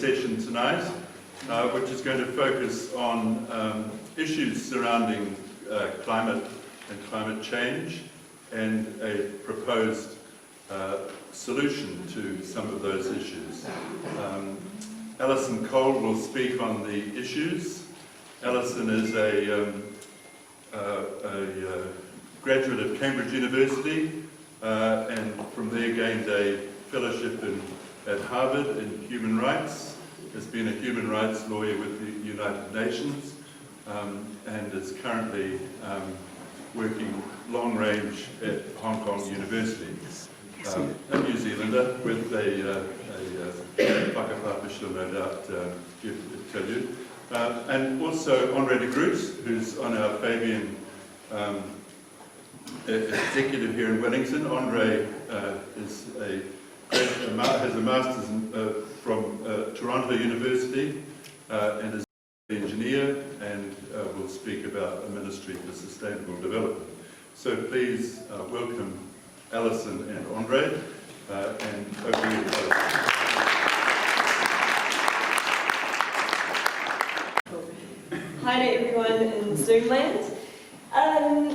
session tonight, which is going to focus on issues surrounding climate and climate change and a proposed solution to some of those issues. Alison Cole will speak on the issues. Alison is a graduate of Cambridge University and from there gained a fellowship at Harvard in human rights, has been a human rights lawyer with the United Nations and is currently working long range at Hong Kong University. A New Zealander with a whakapapa she'll no doubt tell you. And also Andre de Groot, who's on our Fabian executive here in Wellington. Andre has a master's from Toronto University and is an engineer and will speak about the Ministry for Sustainable Development. So please welcome Alison and Andre, and over to you, Alison. Hi to everyone in Zoom land.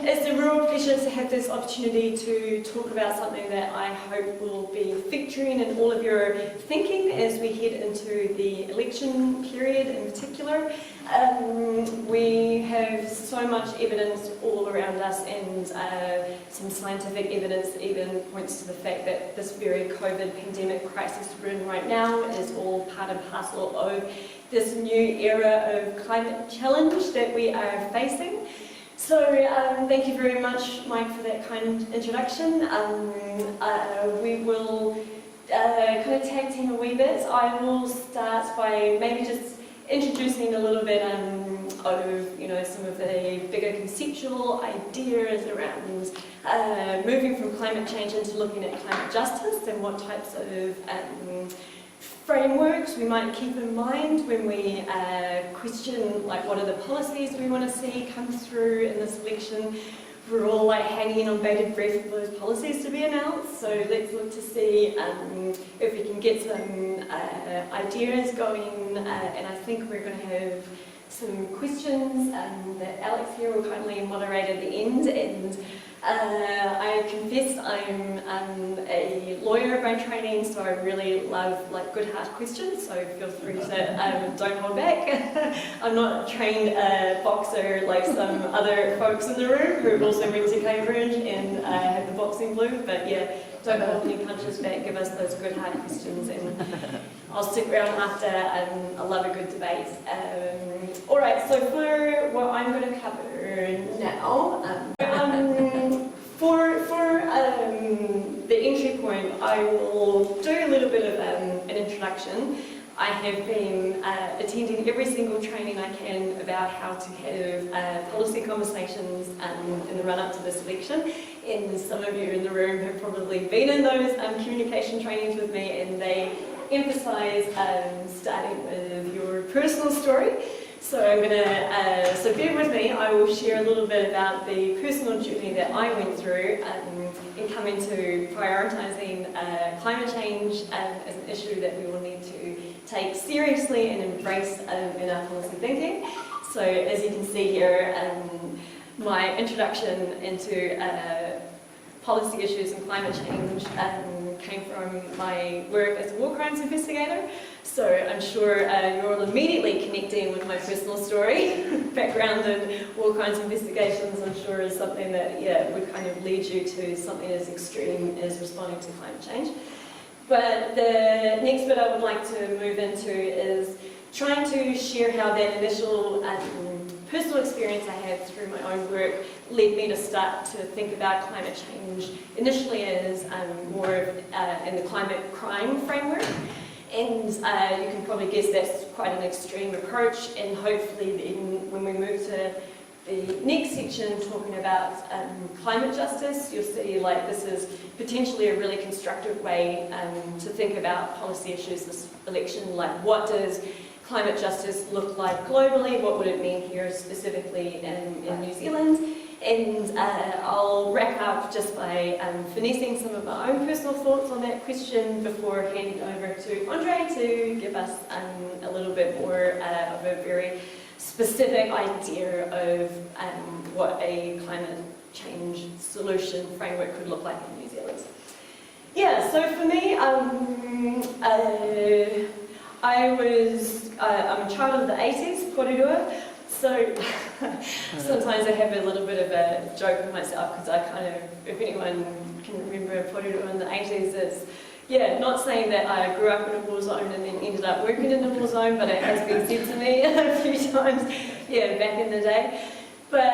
It's a real pleasure to have this opportunity to talk about something that I hope will be featuring in all of your thinking as we head into the election period in particular. We have so much evidence all around us and some scientific evidence that even points to the fact that this very COVID pandemic crisis we're in right now is all part and parcel of this new era of climate challenge that we are facing. So thank you very much, Mike, for that kind introduction. We will kind of tag team a wee bit. I will start by maybe just introducing a little bit of some of the bigger conceptual ideas around moving from climate change into looking at climate justice and what types of frameworks we might keep in mind when we question what are the policies we want to see come through in this election. We're all hanging on bated breath for those policies to be announced, so let's look to see if we can get some ideas going, and I think we're going to have some questions that Alex here will kindly moderate at the end. And I confess I'm a lawyer by training, so I really love good hard questions, so feel free to don't hold back. I'm not a trained boxer like some other folks in the room who also went to Cambridge and have the boxing blue, but yeah, don't hold any punches back, give us those good hard questions and I'll stick around after. I love a good debate. Alright, so for what I'm going to cover now, for the entry point, I will do a little bit of an introduction. I have been attending every single training I can about how to have policy conversations in the run-up to this election. And some of you in the room have probably been in those communication trainings with me, and they emphasise starting with your personal story. So I'm going to, so bear with me, I will share a little bit about the personal journey that I went through in coming to prioritising climate change as an issue that we will need to take seriously and embrace in our policy thinking. So as you can see here, my introduction into policy issues and climate change came from my work as a war crimes investigator. So I'm sure you're all immediately connecting with my personal story. Background in war crimes investigations, I'm sure, is something that would kind of lead you to something as extreme as responding to climate change. But the next bit I would like to move into is trying to share how that initial personal experience I had through my own work led me to start to think about climate change initially as more in the climate crime framework. And you can probably guess that's quite an extreme approach, and hopefully then when we move to the next section talking about climate justice, you'll see this is potentially a really constructive way to think about policy issues this election, what does climate justice look like globally, what would it mean here specifically in New Zealand, And I'll wrap up just by finessing some of my own personal thoughts on that question before handing over to Andre to give us a little bit more of a very specific idea of what a climate change solution framework could look like in New Zealand. Yeah, so for me, I'm a child of the 80s, Aotearoa. So sometimes I have a little bit of a joke with myself because I kind of, if anyone can remember Aotearoa in the 80s, it's, yeah, not saying that I grew up in a war zone and then ended up working in a war zone, but it has been said to me a few times, yeah, back in the day. But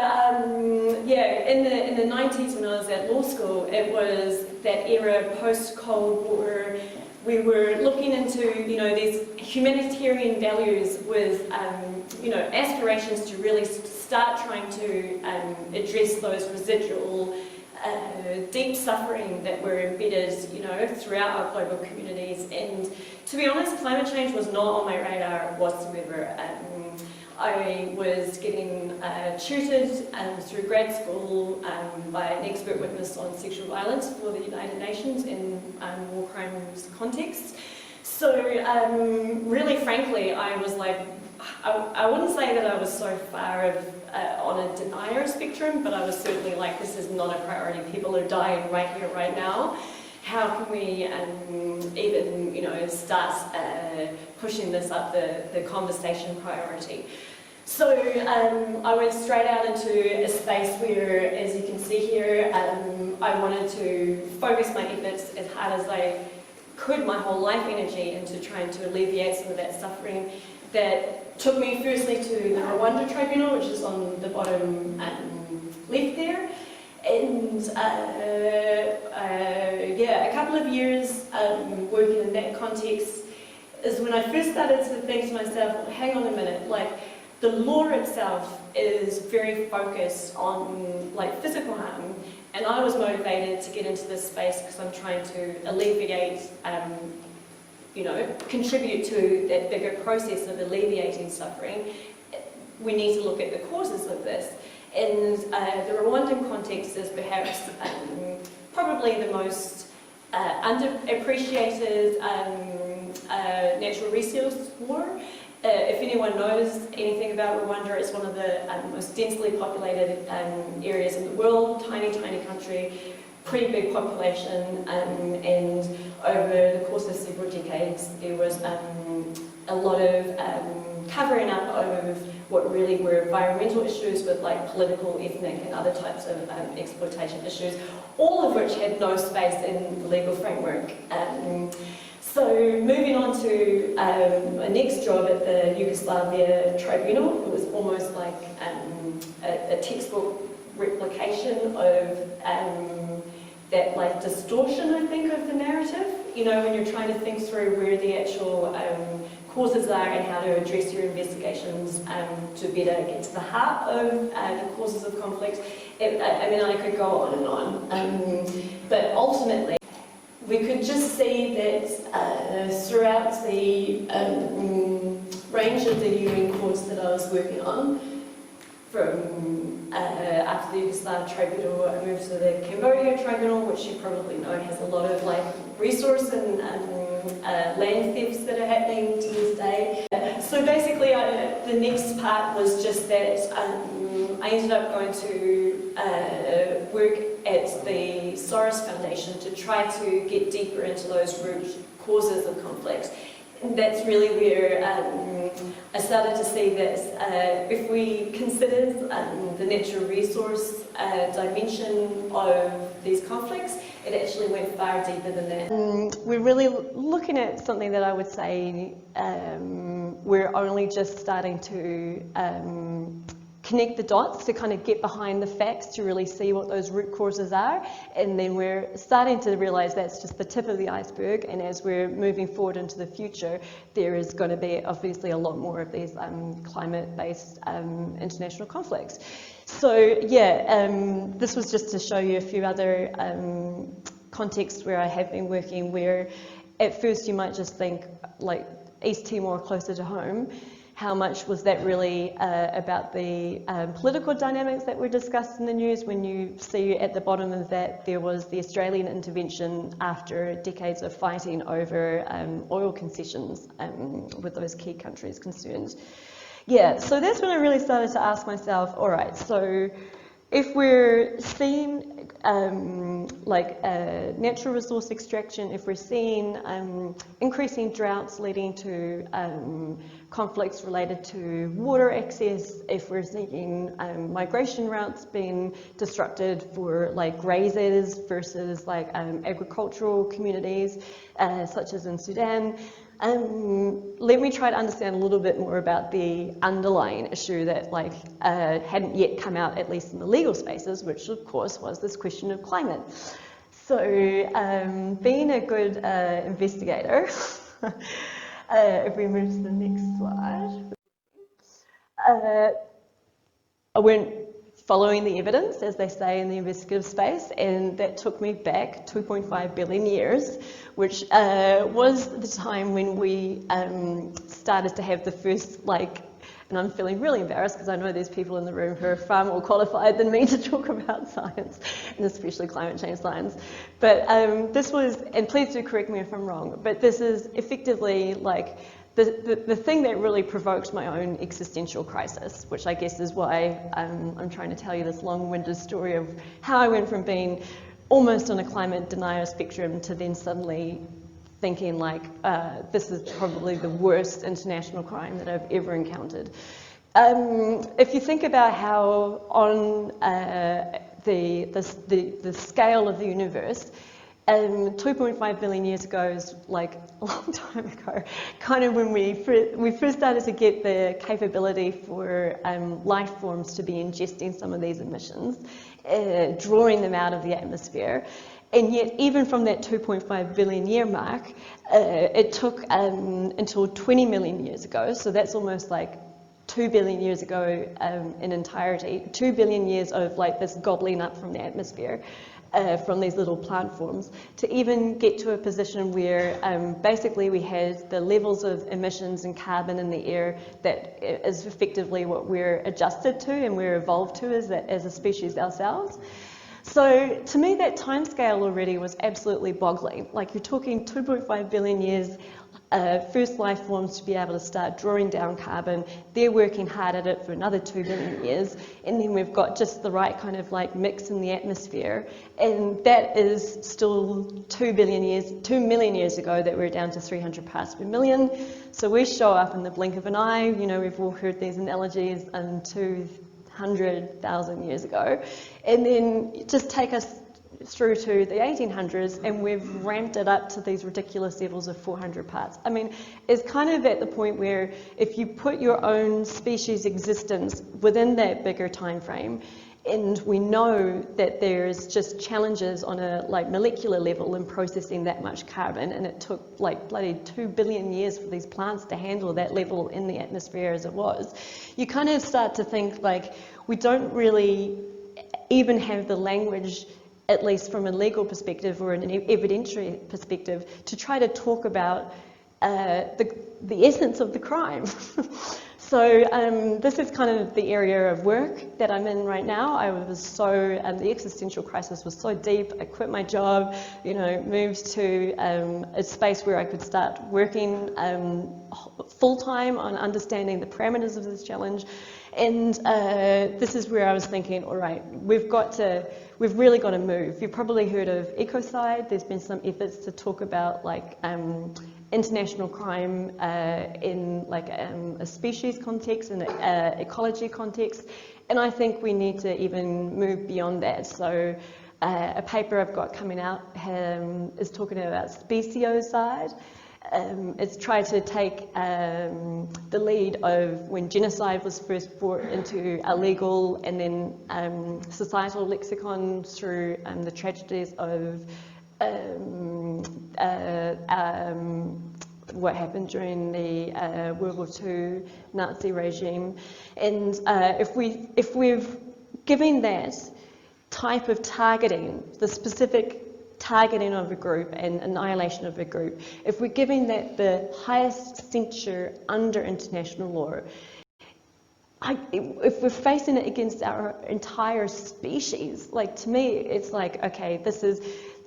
yeah, in the 90s when I was at law school, it was that era post-Cold War. We were looking into, these humanitarian values with, aspirations to really start trying to address those residual deep suffering that were embedded, throughout our global communities. And to be honest, climate change was not on my radar whatsoever. I was getting tutored through grad school by an expert witness on sexual violence for the United Nations in war crimes contexts. So really frankly, I was like, I wouldn't say that I was so far on a denier spectrum, but I was certainly like, this is not a priority. People are dying right here, right now. How can we even, start pushing this up the conversation priority? So I went straight out into a space where, as you can see here, I wanted to focus my efforts as hard as I could, my whole life energy, into trying to alleviate some of that suffering. That took me firstly to the Rwanda Tribunal, which is on the bottom left there. And a couple of years working in that context is when I first started to think to myself, well, hang on a minute, like the law itself is very focused on like physical harm, and I was motivated to get into this space because I'm trying to alleviate, contribute to that bigger process of alleviating suffering. We need to look at the causes of this. And the Rwandan context is perhaps probably the most underappreciated natural resource war. If anyone knows anything about Rwanda, it's one of the most densely populated areas in the world, tiny, tiny country, pretty big population, and over the course of several decades there was a lot of covering up of what really were environmental issues with like political, ethnic and other types of exploitation issues, all of which had no space in the legal framework. So moving on to my next job at the Yugoslavia Tribunal, it was almost like a textbook replication of that like distortion, I think, of the narrative. When you're trying to think through where the actual causes are and how to address your investigations to better get to the heart of the causes of conflict. I could go on and on, but ultimately we could just see that throughout the range of the UN courts that I was working on, from after the Yugoslav Tribunal, I moved to the Cambodia Tribunal, which you probably know has a lot of like resource and land thefts that are happening to this day. So basically, the next part was just that I ended up going to work at the Soros Foundation to try to get deeper into those root causes of conflict. And that's really where I started to see that if we considered the natural resource dimension of these conflicts, it actually went far deeper than that. We're really looking at something that I would say we're only just starting to connect the dots to kind of get behind the facts to really see what those root causes are, and then we're starting to realise that's just the tip of the iceberg, and as we're moving forward into the future there is going to be obviously a lot more of these climate-based international conflicts. So this was just to show you a few other contexts where I have been working where at first you might just think like East Timor closer to home. how much was that really about the political dynamics that were discussed in the news when you see at the bottom of that there was the Australian intervention after decades of fighting over oil concessions with those key countries concerned. Yeah, so that's when I really started to ask myself, all right, so if we're seeing natural resource extraction, if we're seeing increasing droughts leading to conflicts related to water access, if we're seeing migration routes being disrupted for like grazers versus like agricultural communities, such as in Sudan, let me try to understand a little bit more about the underlying issue that hadn't yet come out, at least in the legal spaces, which of course was this question of climate. So being a good investigator, if we move to the next slide, I went following the evidence, as they say in the investigative space, and that took me back 2.5 billion years, which was the time when we started to have the first, and I'm feeling really embarrassed because I know there's people in the room who are far more qualified than me to talk about science, and especially climate change science. But this was, and please do correct me if I'm wrong, but this is effectively the thing that really provoked my own existential crisis, which I guess is why I'm trying to tell you this long-winded story of how I went from being almost on a climate denier spectrum to then suddenly thinking this is probably the worst international crime that I've ever encountered. If you think about how on the scale of the universe, 2.5 billion years ago is a long time ago, kind of when we first started to get the capability for life forms to be ingesting some of these emissions, drawing them out of the atmosphere. And yet, even from that 2.5 billion year mark, it took until 20 million years ago, so that's almost 2 billion years ago in entirety, 2 billion years of this gobbling up from the atmosphere, from these little plant forms, to even get to a position where basically we had the levels of emissions and carbon in the air that is effectively what we're adjusted to and we're evolved to as a species ourselves. So to me, that timescale already was absolutely boggling. You're talking 2.5 billion years, first life forms to be able to start drawing down carbon. They're working hard at it for another 2 billion years, and then we've got just the right kind of mix in the atmosphere, and that is still 2 million years ago that we're down to 300 parts per million. So we show up in the blink of an eye. We've all heard these analogies, 200,000 years ago, and then just take us through to the 1800s, and we've ramped it up to these ridiculous levels of 400 parts. I mean, it's kind of at the point where if you put your own species' existence within that bigger time frame, and we know that there's just challenges on a molecular level in processing that much carbon, and it took bloody 2 billion years for these plants to handle that level in the atmosphere as it was, you kind of start to think we don't really even have the language, at least from a legal perspective or an evidentiary perspective, to try to talk about the essence of the crime. So this is kind of the area of work that I'm in right now. I was the existential crisis was so deep. I quit my job, moved to a space where I could start working full-time on understanding the parameters of this challenge. And this is where I was thinking, all right, we've really got to move. You've probably heard of ecocide. There's been some efforts to talk about international crime in a species context and ecology context, and I think we need to even move beyond that. So a paper I've got coming out is talking about speciocide. It's tried to take the lead of when genocide was first brought into our legal and then societal lexicon through the tragedies of what happened during the World War II Nazi regime. And if we've given that type of targeting, the specific targeting of a group and annihilation of a group, if we're giving that the highest censure under international law, if we're facing it against our entire species, like, to me, it's like, okay, this is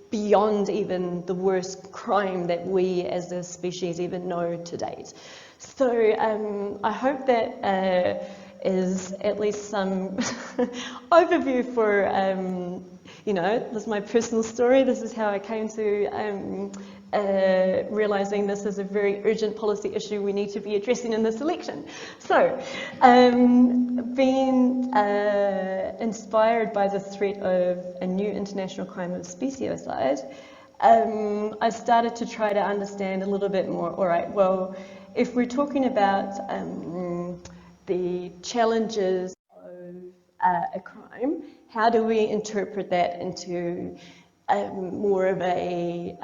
beyond even the worst crime that we as a species even know to date. So I hope that is at least some overview for, you know, this is my personal story. This is how I came to realising this is a very urgent policy issue we need to be addressing in this election. So, being inspired by the threat of a new international crime of speciocide, I started to try to understand a little bit more, all right, well, if we're talking about the challenges of a crime, how do we interpret that into more of a,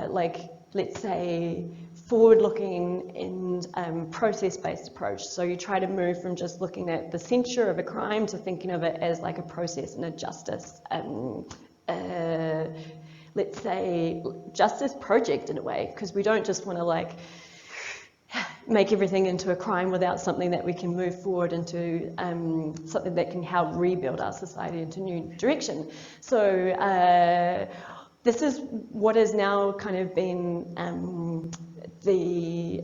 like, let's say, forward-looking and process-based approach. So you try to move from just looking at the censure of a crime to thinking of it as like a process and a justice, let's say, justice project in a way, because we don't just want to like make everything into a crime without something that we can move forward into, something that can help rebuild our society into a new direction. So this is what has now kind of been the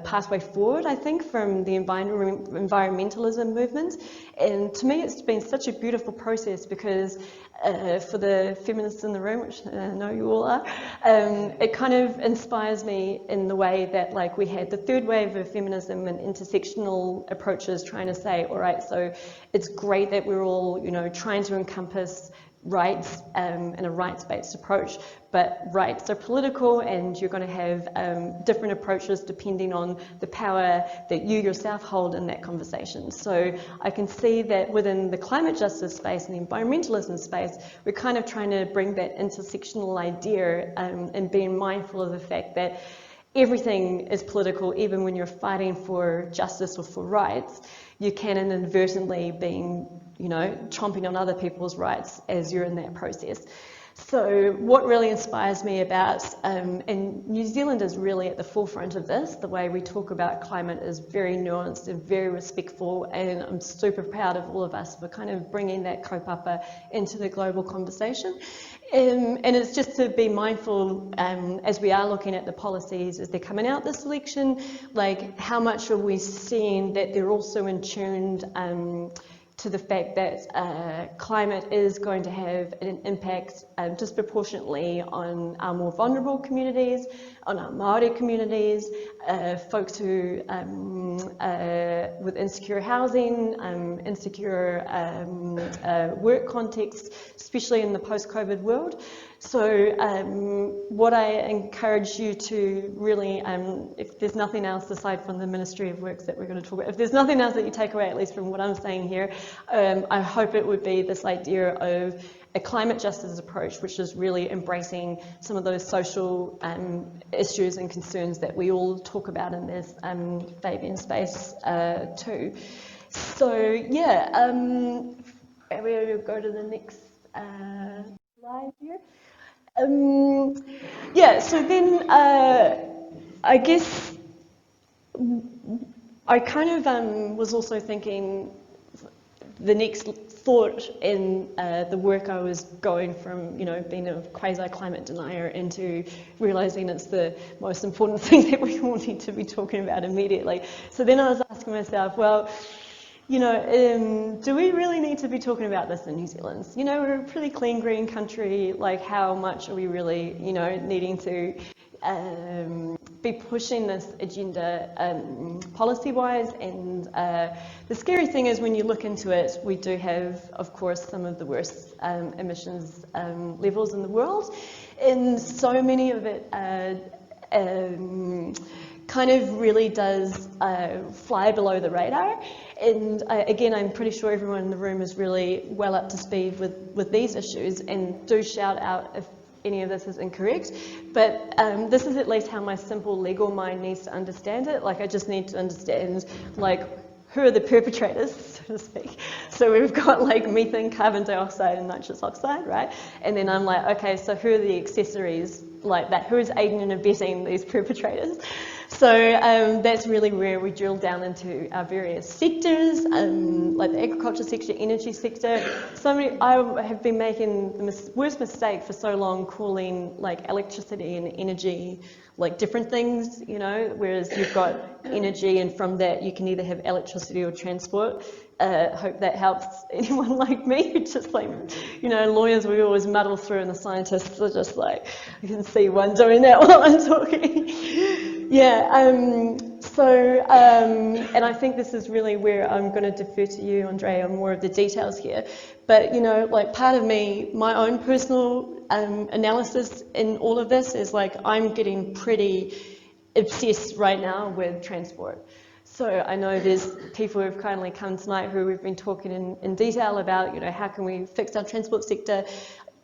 pathway forward, I think, from the environmentalism movement. And to me, it's been such a beautiful process because for the feminists in the room, which I know you all are, it kind of inspires me in the way that, like, we had the third wave of feminism and intersectional approaches trying to say, all right, so it's great that we're all, you know, trying to encompass rights in a rights-based approach, but rights are political and you're going to have different approaches depending on the power that you yourself hold in that conversation. So I can see that within the climate justice space and the environmentalism space, we're kind of trying to bring that intersectional idea and being mindful of the fact that everything is political, even when you're fighting for justice or for rights. You can inadvertently being, you know, tromping on other people's rights as you're in that process. So what really inspires me about, and New Zealand is really at the forefront of this, the way we talk about climate is very nuanced and very respectful, and I'm super proud of all of us for kind of bringing that kaupapa into the global conversation. And it's just to be mindful as we are looking at the policies as they're coming out this election, like how much are we seeing that they're also in tune to the fact that climate is going to have an impact disproportionately on our more vulnerable communities, on our Māori communities, folks who with insecure housing, insecure work contexts, especially in the post-COVID world. So what I encourage you to really, if there's nothing else aside from the Ministry of Works that we're going to talk about, if there's nothing else that you take away, at least from what I'm saying here, I hope it would be this idea of a climate justice approach, which is really embracing some of those social issues and concerns that we all talk about in this Fabian space too. So yeah, we'll go to the next slide here. Yeah, so then I guess I kind of was also thinking the next thought in the work I was going from, you know, being a quasi-climate denier into realising it's the most important thing that we all need to be talking about immediately. So then I was asking myself, well, you know, do we really need to be talking about this in New Zealand? You know, we're a pretty clean green country, like how much are we really, you know, needing to be pushing this agenda policy-wise? And the scary thing is when you look into it, we do have, of course, some of the worst emissions levels in the world. And so many of it kind of really does fly below the radar. And again, I'm pretty sure everyone in the room is really well up to speed with these issues, and do shout out if any of this is incorrect. But this is at least how my simple legal mind needs to understand it. Like, I just need to understand, like, who are the perpetrators, so to speak. So we've got like methane, carbon dioxide, and nitrous oxide, right? And then I'm like, okay, so who are the accessories like that? Who is aiding and abetting these perpetrators? So that's really where we drill down into our various sectors, like the agriculture sector, energy sector. I have been making the worst mistake for so long calling like electricity and energy like different things, you know, whereas you've got energy and from that you can either have electricity or transport. Hope that helps anyone like me who just like, you know, lawyers we always muddle through and the scientists are just like, I can see one doing that while I'm talking. Yeah, and I think this is really where I'm going to defer to you, Andre, on more of the details here. But, you know, like part of me, my own personal analysis in all of this is like I'm getting pretty obsessed right now with transport. So I know there's people who've kindly come tonight who we've been talking in detail about, you know, how can we fix our transport sector.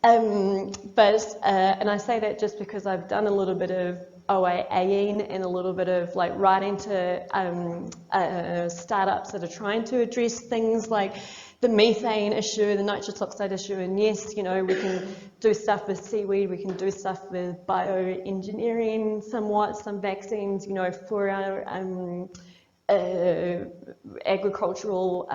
And I say that just because I've done a little bit of OAing and a little bit of like writing to startups that are trying to address things like the methane issue, the nitrous oxide issue, and yes, you know, we can do stuff with seaweed, we can do stuff with bioengineering somewhat, some vaccines, you know, for our agricultural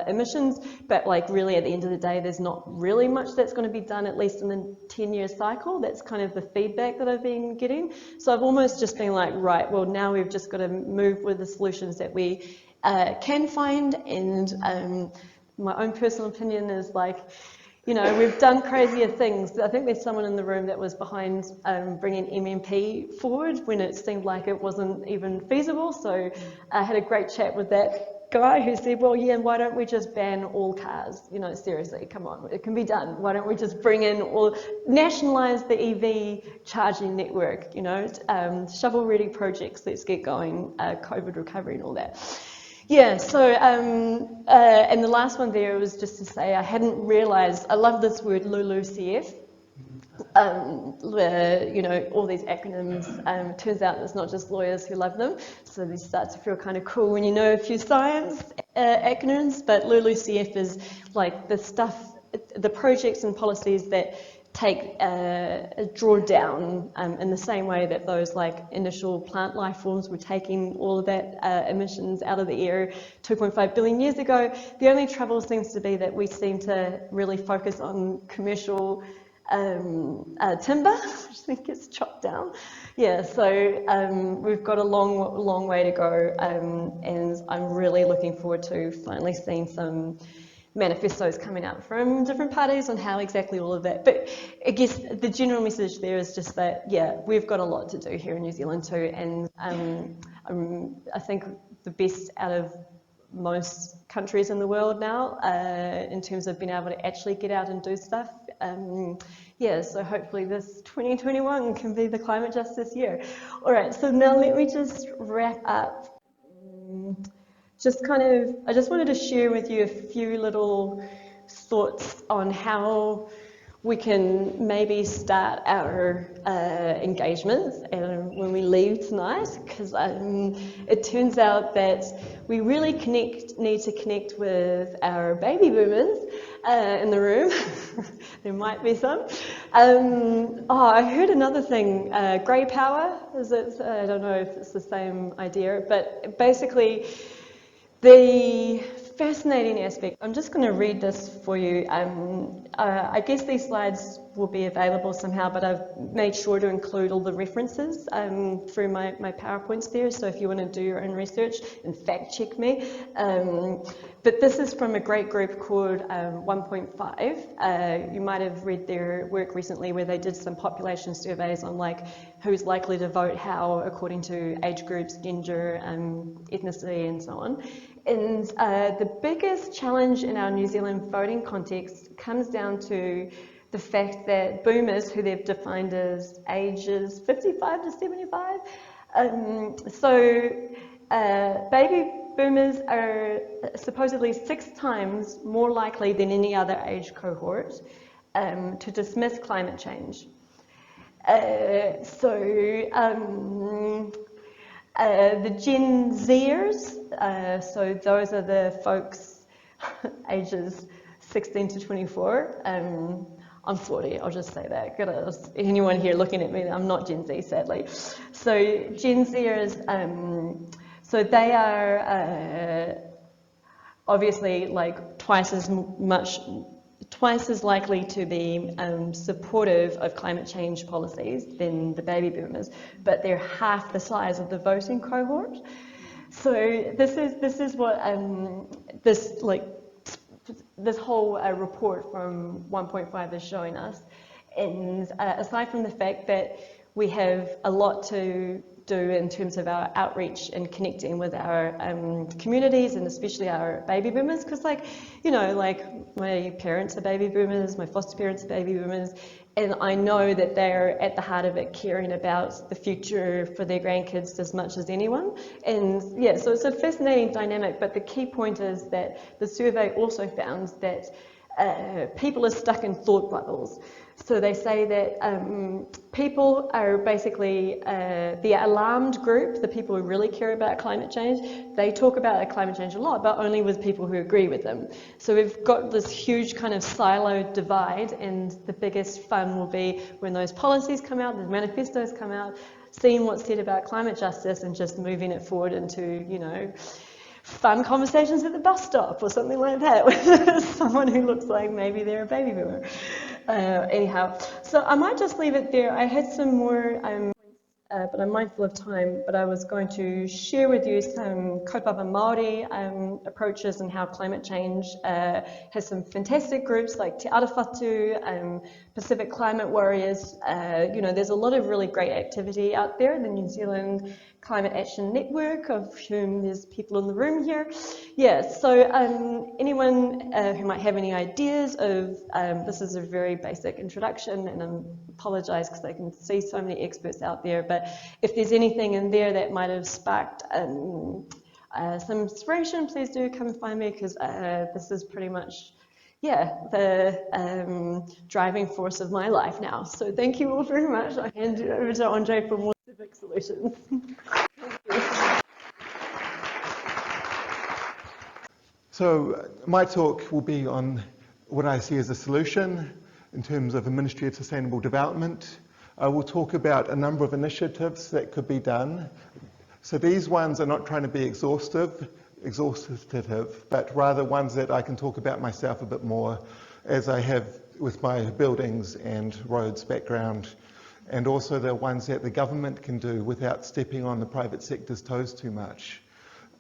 emissions, but like really at the end of the day there's not really much that's going to be done, at least in the 10-year cycle. That's kind of the feedback that I've been getting. So I've almost just been like, right, well now we've just got to move with the solutions that we can find, and my own personal opinion is like, you know, we've done crazier things. I think there's someone in the room that was behind bringing MMP forward when it seemed like it wasn't even feasible. So I had a great chat with that guy who said, well, yeah, why don't we just ban all cars? You know, seriously, come on, it can be done. Why don't we just bring in or nationalise the EV charging network, you know, shovel-ready projects, let's get going, COVID recovery and all that. Yeah, so, and the last one there was just to say I hadn't realised, I love this word LULUCF, you know, all these acronyms, turns out it's not just lawyers who love them, so they start to feel kind of cool when you know a few science acronyms, but LULUCF is like the stuff, the projects and policies that take draw down in the same way that those like initial plant life forms were taking all of that emissions out of the air 2.5 billion years ago. The only trouble seems to be that we seem to really focus on commercial timber, which then gets chopped down. Yeah, so we've got a long way to go, and I'm really looking forward to finally seeing some manifestos coming out from different parties on how exactly all of that. But I guess the general message there is just that, yeah, we've got a lot to do here in New Zealand too, and I think the best out of most countries in the world now in terms of being able to actually get out and do stuff. Yeah, so hopefully this 2021 can be the climate justice year. All right, so now let me just wrap up. I just wanted to share with you a few little thoughts on how we can maybe start our engagements when we leave tonight, because it turns out that we really need to connect with our baby boomers in the room. There might be some. I heard another thing, grey power, is it? I don't know if it's the same idea, but basically the fascinating aspect, I'm just going to read this for you. I guess these slides will be available somehow, but I've made sure to include all the references through my PowerPoints there, so if you want to do your own research and fact check me. But this is from a great group called 1.5. You might have read their work recently where they did some population surveys on like who's likely to vote how according to age groups, gender, ethnicity and so on. And the biggest challenge in our New Zealand voting context comes down to the fact that boomers, who they've defined as ages 55 to 75, baby boomers are supposedly 6 times more likely than any other age cohort to dismiss climate change. The Gen Zers, so those are the folks ages 16 to 24. I'm 40, I'll just say that. Anyone here looking at me, I'm not Gen Z, sadly. So Gen Zers, so they are obviously like twice as likely to be supportive of climate change policies than the baby boomers, but they're half the size of the voting cohort. So this is what this whole report from 1.5 is showing us. And aside from the fact that we have a lot to do in terms of our outreach and connecting with our communities, and especially our baby boomers, because like my parents are baby boomers, my foster parents are baby boomers, and I know that they're at the heart of it, caring about the future for their grandkids as much as anyone. And yeah, so it's a fascinating dynamic, but the key point is that the survey also found that people are stuck in thought bubbles. So they say that people are basically the alarmed group, the people who really care about climate change. They talk about climate change a lot, but only with people who agree with them. So we've got this huge kind of siloed divide, and the biggest fun will be when those policies come out, the manifestos come out, seeing what's said about climate justice and just moving it forward into, fun conversations at the bus stop or something like that with someone who looks like maybe they're a baby boomer. Anyhow, so I might just leave it there. I had some more, but I'm mindful of time, but I was going to share with you some kaupapa Māori approaches and how climate change has some fantastic groups like Te Arawhatu, Pacific Climate Warriors. There's a lot of really great activity out there. The New Zealand Climate Action Network, of whom there's people in the room here. Yeah, so anyone who might have any ideas of, this is a very basic introduction, and I apologise because I can see so many experts out there, but if there's anything in there that might have sparked some inspiration, please do come and find me, because this is pretty much the driving force of my life now. So thank you all very much. I hand it over to Andre for more civic solutions. So my talk will be on what I see as a solution in terms of a Ministry of Sustainable Development. I will talk about a number of initiatives that could be done. So these ones are not trying to be exhaustive, but rather ones that I can talk about myself a bit more, as I have with my buildings and roads background, and also the ones that the government can do without stepping on the private sector's toes too much.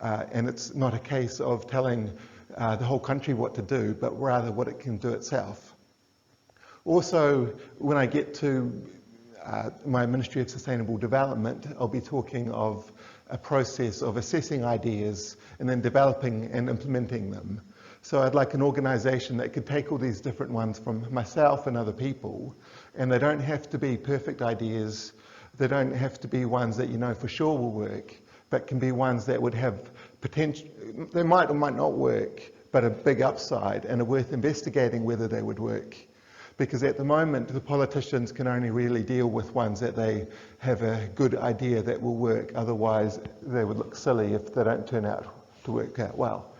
And it's not a case of telling the whole country what to do, but rather what it can do itself. Also, when I get to my Ministry of Sustainable Development, I'll be talking of a process of assessing ideas and then developing and implementing them. So I'd like an organisation that could take all these different ones from myself and other people, and they don't have to be perfect ideas, they don't have to be ones that you know for sure will work, but can be ones that would have potential, they might or might not work, but a big upside and are worth investigating whether they would work. Because at the moment, the politicians can only really deal with ones that they have a good idea that will work. Otherwise, they would look silly if they don't turn out to work out well.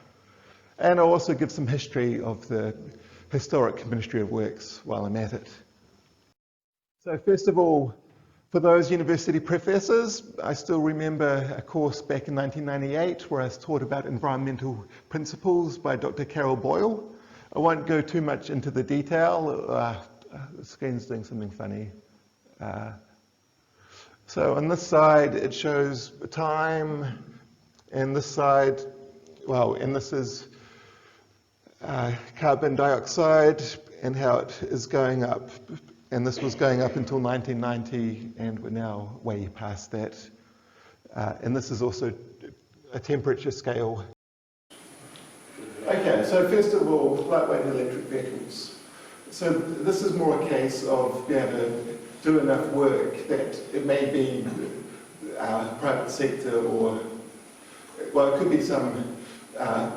And I'll also give some history of the historic Ministry of Works while I'm at it. So first of all, for those university professors, I still remember a course back in 1998 where I was taught about environmental principles by Dr. Carol Boyle. I won't go too much into the detail. The screen's doing something funny. So on this side, it shows time, and this side, and this is carbon dioxide and how it is going up. And this was going up until 1990, and we're now way past that. And this is also a temperature scale. Okay, so first of all, lightweight electric vehicles. So this is more a case of being able to do enough work that it may be private sector or, well, it could be some,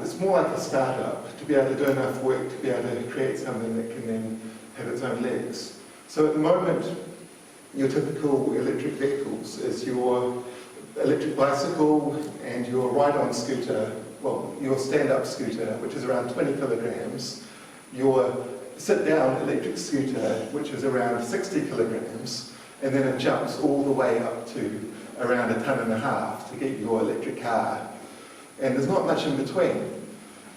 it's more like a startup to be able to do enough work to be able to create something that can then have its own legs. So at the moment, your typical electric vehicles is your electric bicycle and your ride-on scooter, well, your stand-up scooter, which is around 20 kilograms, your sit-down electric scooter, which is around 60 kilograms, and then it jumps all the way up to around 1.5 tons to get your electric car. And there's not much in between.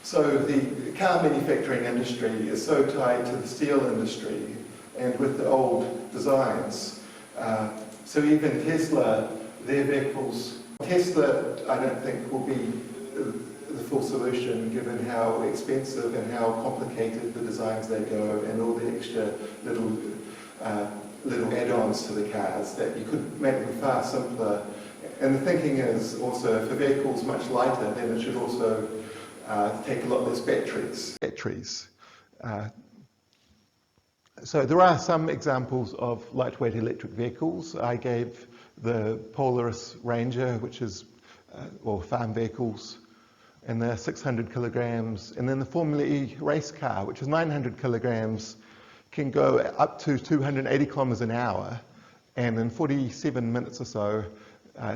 So the car manufacturing industry is so tied to the steel industry and with the old designs. So even Tesla, their vehicles, Tesla I don't think will be the full solution given how expensive and how complicated the designs they go and all the extra little add-ons to the cars that you could make them far simpler. And the thinking is also for vehicles much lighter, then it should also take a lot less batteries. So there are some examples of lightweight electric vehicles. I gave the Polaris Ranger, which is, or farm vehicles, and they're 600 kilograms. And then the Formula E race car, which is 900 kilograms, can go up to 280 kilometers an hour. And in 47 minutes or so,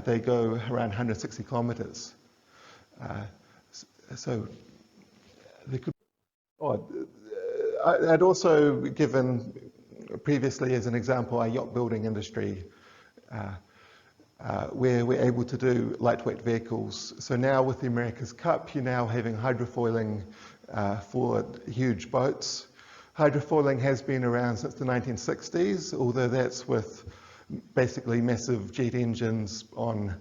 they go around 160 kilometers. So they could. I'd also given previously as an example our yacht building industry, where we're able to do lightweight vehicles. So now with the America's Cup, you're now having hydrofoiling for huge boats. Hydrofoiling has been around since the 1960s, although that's with basically massive jet engines on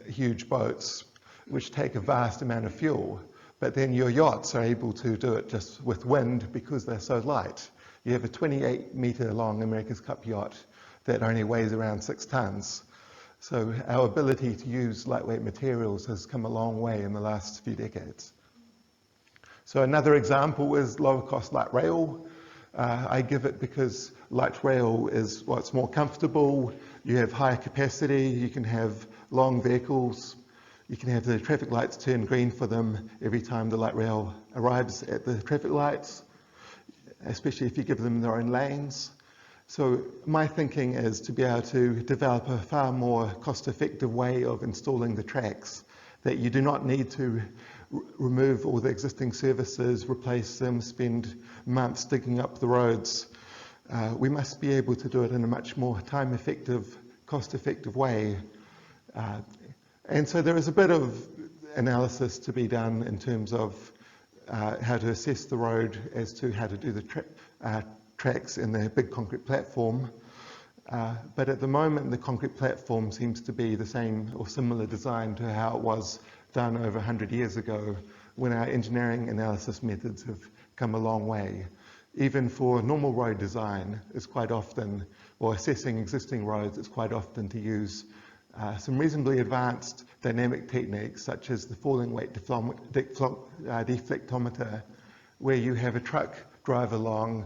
huge boats, which take a vast amount of fuel. But then your yachts are able to do it just with wind because they're so light. You have a 28-meter long America's Cup yacht that only weighs around 6 tons. So our ability to use lightweight materials has come a long way in the last few decades. So another example is lower cost light rail. I give it because light rail is, well, it's more comfortable, you have higher capacity, you can have long vehicles, you can have the traffic lights turn green for them every time the light rail arrives at the traffic lights, especially if you give them their own lanes. So my thinking is to be able to develop a far more cost-effective way of installing the tracks, that you do not need to remove all the existing services, replace them, spend months digging up the roads. We must be able to do it in a much more time-effective, cost-effective way. And so there is a bit of analysis to be done in terms of how to assess the road as to how to do the tracks in the big concrete platform. But at the moment, the concrete platform seems to be the same or similar design to how it was done over 100 years ago, when our engineering analysis methods have come a long way. Even for normal road design, it's quite often, or assessing existing roads, it's quite often to use some reasonably advanced dynamic techniques, such as the falling weight deflectometer, where you have a truck drive along,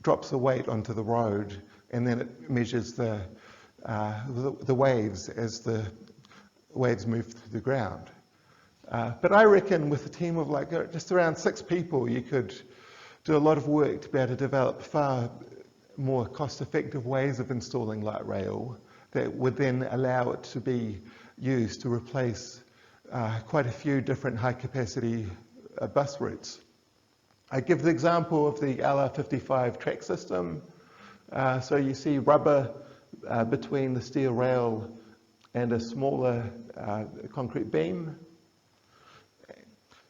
drops a weight onto the road, and then it measures the waves as the waves move through the ground. But I reckon with a team of like just around 6 people, you could do a lot of work to be able to develop far more cost-effective ways of installing light rail that would then allow it to be used to replace quite a few different high-capacity bus routes. I give the example of the LR55 track system. So you see rubber between the steel rail and a smaller concrete beam.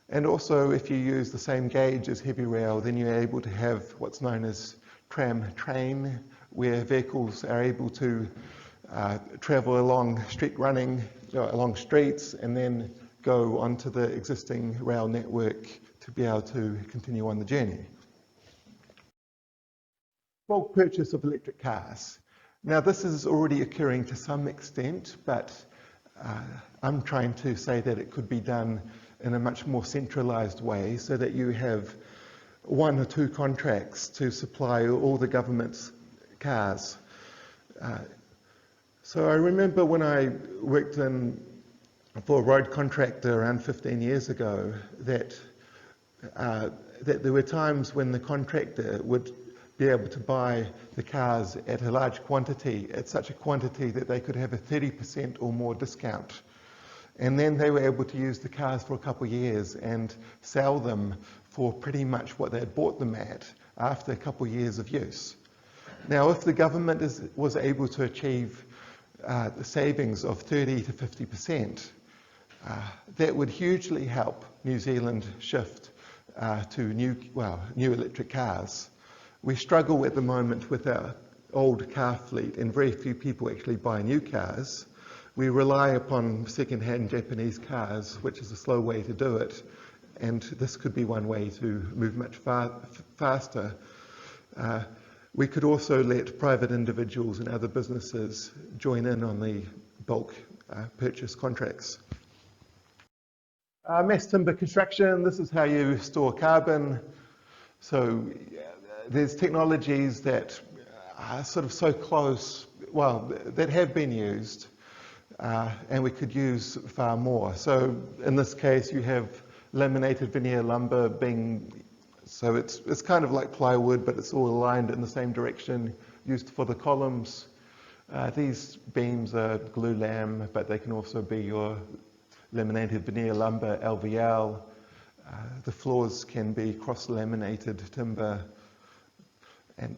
And also, if you use the same gauge as heavy rail, then you're able to have what's known as tram train, where vehicles are able to travel along along streets and then go onto the existing rail network to be able to continue on the journey. Bulk purchase of electric cars. Now this is already occurring to some extent, but I'm trying to say that it could be done in a much more centralized way so that you have 1 or 2 contracts to supply all the government's cars. So I remember when I worked for a road contractor around 15 years ago that there were times when the contractor would be able to buy the cars at a large quantity, at such a quantity that they could have a 30% or more discount. And then they were able to use the cars for a couple of years and sell them for pretty much what they had bought them at after a couple of years of use. Now, if the government was able to achieve the savings of 30 to 50%, that would hugely help New Zealand shift to new electric cars. We struggle at the moment with our old car fleet, and very few people actually buy new cars. We rely upon second-hand Japanese cars, which is a slow way to do it, and this could be one way to move much faster. We could also let private individuals and other businesses join in on the bulk purchase contracts. Mass timber construction, this is how you store carbon. So there's technologies that are sort of so close, that have been used, and we could use far more. So in this case, you have laminated veneer lumber being, so it's kind of like plywood, but it's all aligned in the same direction, used for the columns. These beams are glue lam, but they can also be your laminated veneer lumber, LVL. The floors can be cross-laminated timber. And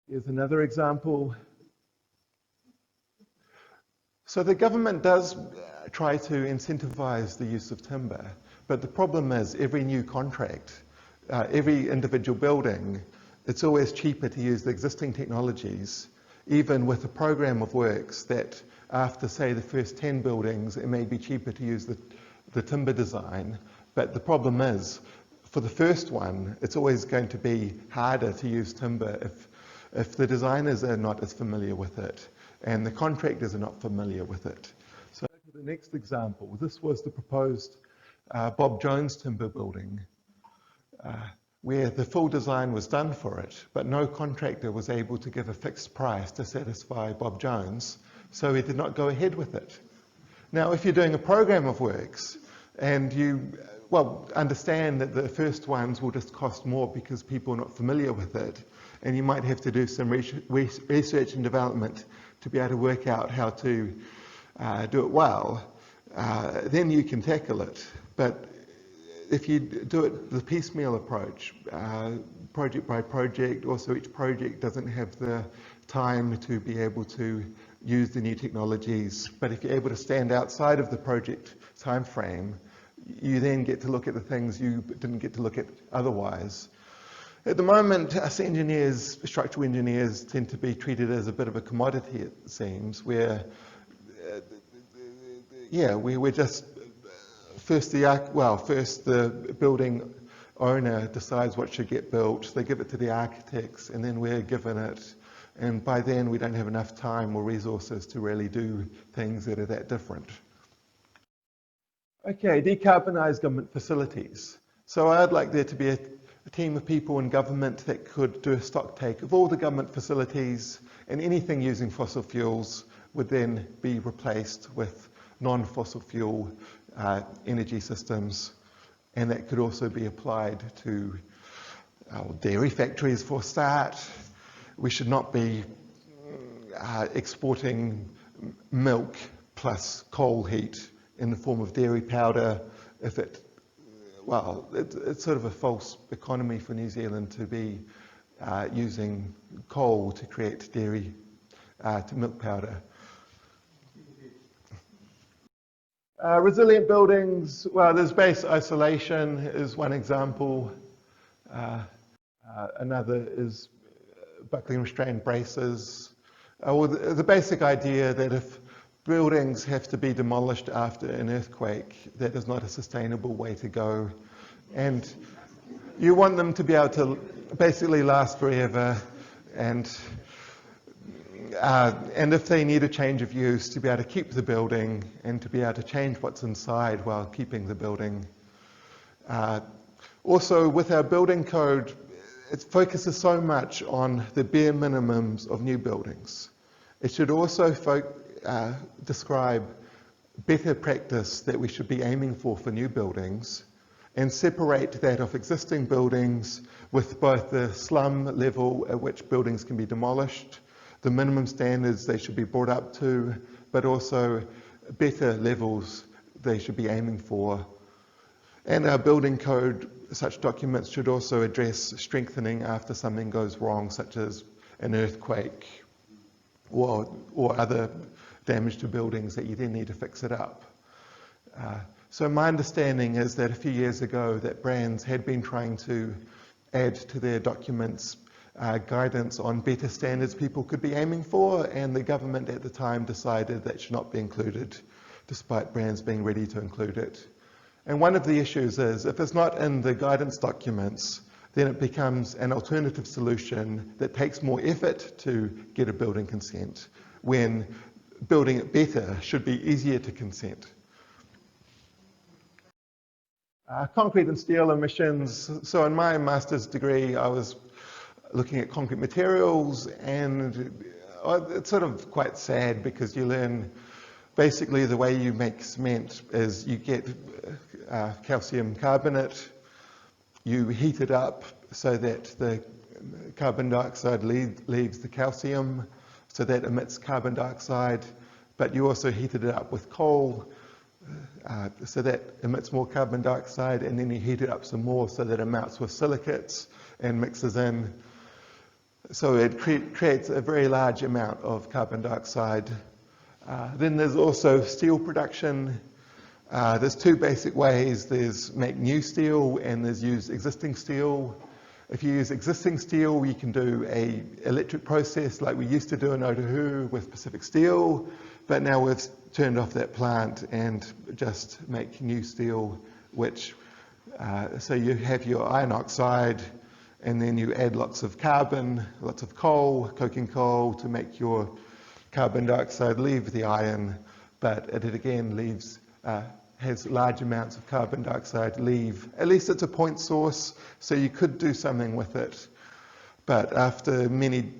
here's another example. So the government does try to incentivize the use of timber, but the problem is every new contract, every individual building, it's always cheaper to use the existing technologies, even with a program of works that after, say, the first 10 buildings, it may be cheaper to use the timber design. But the problem is, for the first one, it's always going to be harder to use timber if the designers are not as familiar with it and the contractors are not familiar with it. So the next example, this was the proposed Bob Jones timber building, where the full design was done for it, but no contractor was able to give a fixed price to satisfy Bob Jones, so he did not go ahead with it. Now, if you're doing a program of works and you understand that the first ones will just cost more because people are not familiar with it, and you might have to do some research and development to be able to work out how to do it well, then you can tackle it. But if you do it the piecemeal approach, project by project, also each project doesn't have the time to be able to use the new technologies, but if you're able to stand outside of the project time frame, you then get to look at the things you didn't get to look at otherwise. At the moment, us engineers, structural engineers, tend to be treated as a bit of a commodity, it seems, where, we're just, first the building owner decides what should get built, they give it to the architects, and then we're given it. And by then, we don't have enough time or resources to really do things that are that different. Okay, decarbonise government facilities. So I'd like there to be a team of people in government that could do a stock take of all the government facilities, and anything using fossil fuels would then be replaced with non-fossil fuel energy systems, and that could also be applied to dairy factories for a start. We should not be exporting milk plus coal heat in the form of dairy powder if it's sort of a false economy for New Zealand to be using coal to create dairy to milk powder. Resilient buildings, there's base isolation is one example. Another is buckling restrained braces. The basic idea that if buildings have to be demolished after an earthquake, that is not a sustainable way to go. And you want them to be able to basically last forever, and if they need a change of use, to be able to keep the building and to be able to change what's inside while keeping the building. Also, with our building code, it focuses so much on the bare minimums of new buildings. It should also describe better practice that we should be aiming for new buildings, and separate that of existing buildings with both the slum level at which buildings can be demolished, the minimum standards they should be brought up to, but also better levels they should be aiming for. And our building code, such documents should also address strengthening after something goes wrong, such as an earthquake or other damage to buildings that you then need to fix it up. So my understanding is that a few years ago that brands had been trying to add to their documents guidance on better standards people could be aiming for, and the government at the time decided that should not be included, despite brands being ready to include it. And one of the issues is, if it's not in the guidance documents, then it becomes an alternative solution that takes more effort to get a building consent, when building it better should be easier to consent. Concrete and steel emissions. So in my master's degree, I was looking at concrete materials, and it's sort of quite sad because you learn basically the way you make cement is you get calcium carbonate, you heat it up so that the carbon dioxide leaves the calcium, so that emits carbon dioxide, but you also heated it up with coal, so that emits more carbon dioxide, and then you heat it up some more so that it melts with silicates and mixes in. So it creates a very large amount of carbon dioxide. Then there's also steel production. There's two basic ways. There's make new steel and there's use existing steel. If you use existing steel, you can do a electric process like we used to do in Aotearoa with Pacific Steel, but now we've turned off that plant and just make new steel, which, so you have your iron oxide, and then you add lots of carbon, lots of coal, coking coal, to make your carbon dioxide leave the iron, but it again leaves, has large amounts of carbon dioxide leave. At least it's a point source, so you could do something with it. But after many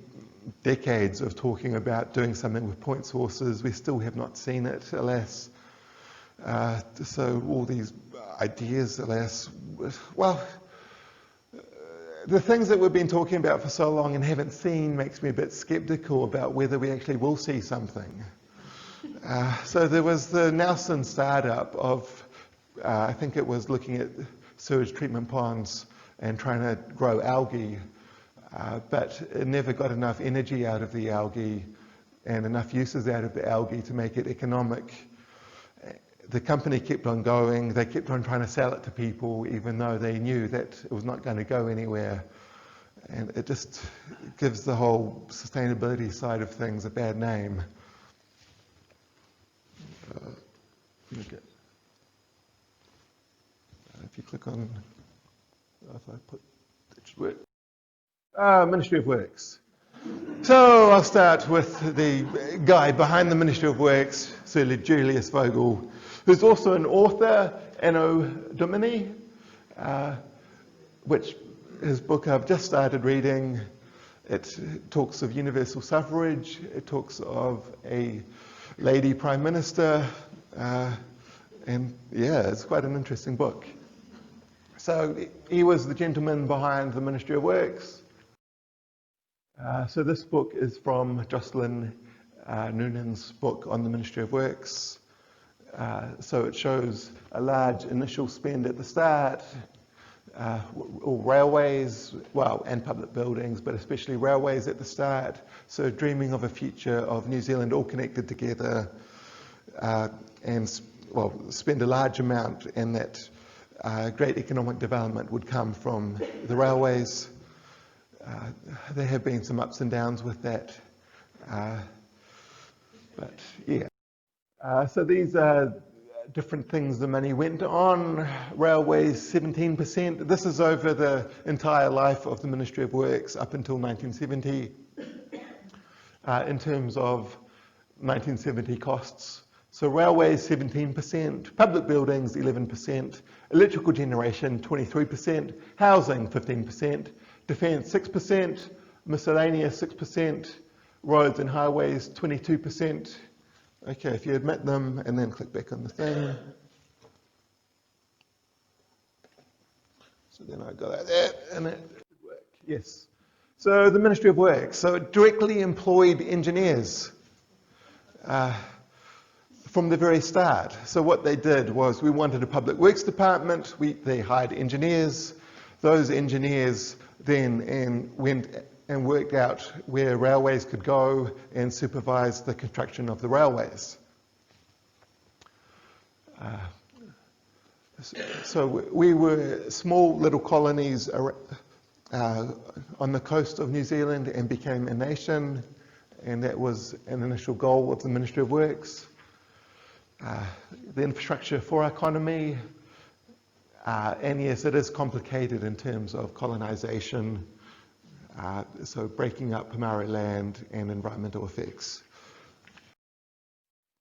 decades of talking about doing something with point sources, we still have not seen it, alas. So all these ideas, alas, well, the things that we've been talking about for so long and haven't seen makes me a bit skeptical about whether we actually will see something. So there was the Nelson startup of, I think it was looking at sewage treatment ponds and trying to grow algae, but it never got enough energy out of the algae and enough uses out of the algae to make it economic. The company kept on going. They kept on trying to sell it to people, even though they knew that it was not going to go anywhere. And it just gives the whole sustainability side of things a bad name. If you click on, if I put, it should work. Ministry of Works. So I'll start with the guy behind the Ministry of Works, Sir Julius Vogel, who's also an author, Anno Domini, which his book I've just started reading. It talks of universal suffrage, it talks of a lady prime minister, and yeah, it's quite an interesting book. So he was the gentleman behind the Ministry of Works. So this book is from Jocelyn Noonan's book on the Ministry of Works. So it shows a large initial spend at the start, all railways, well, and public buildings, but especially railways at the start. So dreaming of a future of New Zealand all connected together, and well, spend a large amount, and that great economic development would come from the railways. There have been some ups and downs with that, but yeah. So these are different things the money went on. Railways, 17%. This is over the entire life of the Ministry of Works up until 1970. In terms of 1970 costs. So railways, 17%, public buildings, 11%, electrical generation, 23%, housing, 15%, defence, 6%, miscellaneous, 6%, roads and highways, 22%. Okay, if you admit them and then click back on the thing. So then I go like that, and it should work. Yes. So the Ministry of Works. So it directly employed engineers from the very start. So what they did was, we wanted a public works department. They hired engineers. Those engineers then went and worked out where railways could go and supervised the construction of the railways. So we were small little colonies on the coast of New Zealand and became a nation, and that was an initial goal of the Ministry of Works. The infrastructure for our economy, and yes, it is complicated in terms of colonisation, so breaking up Maori land and environmental effects.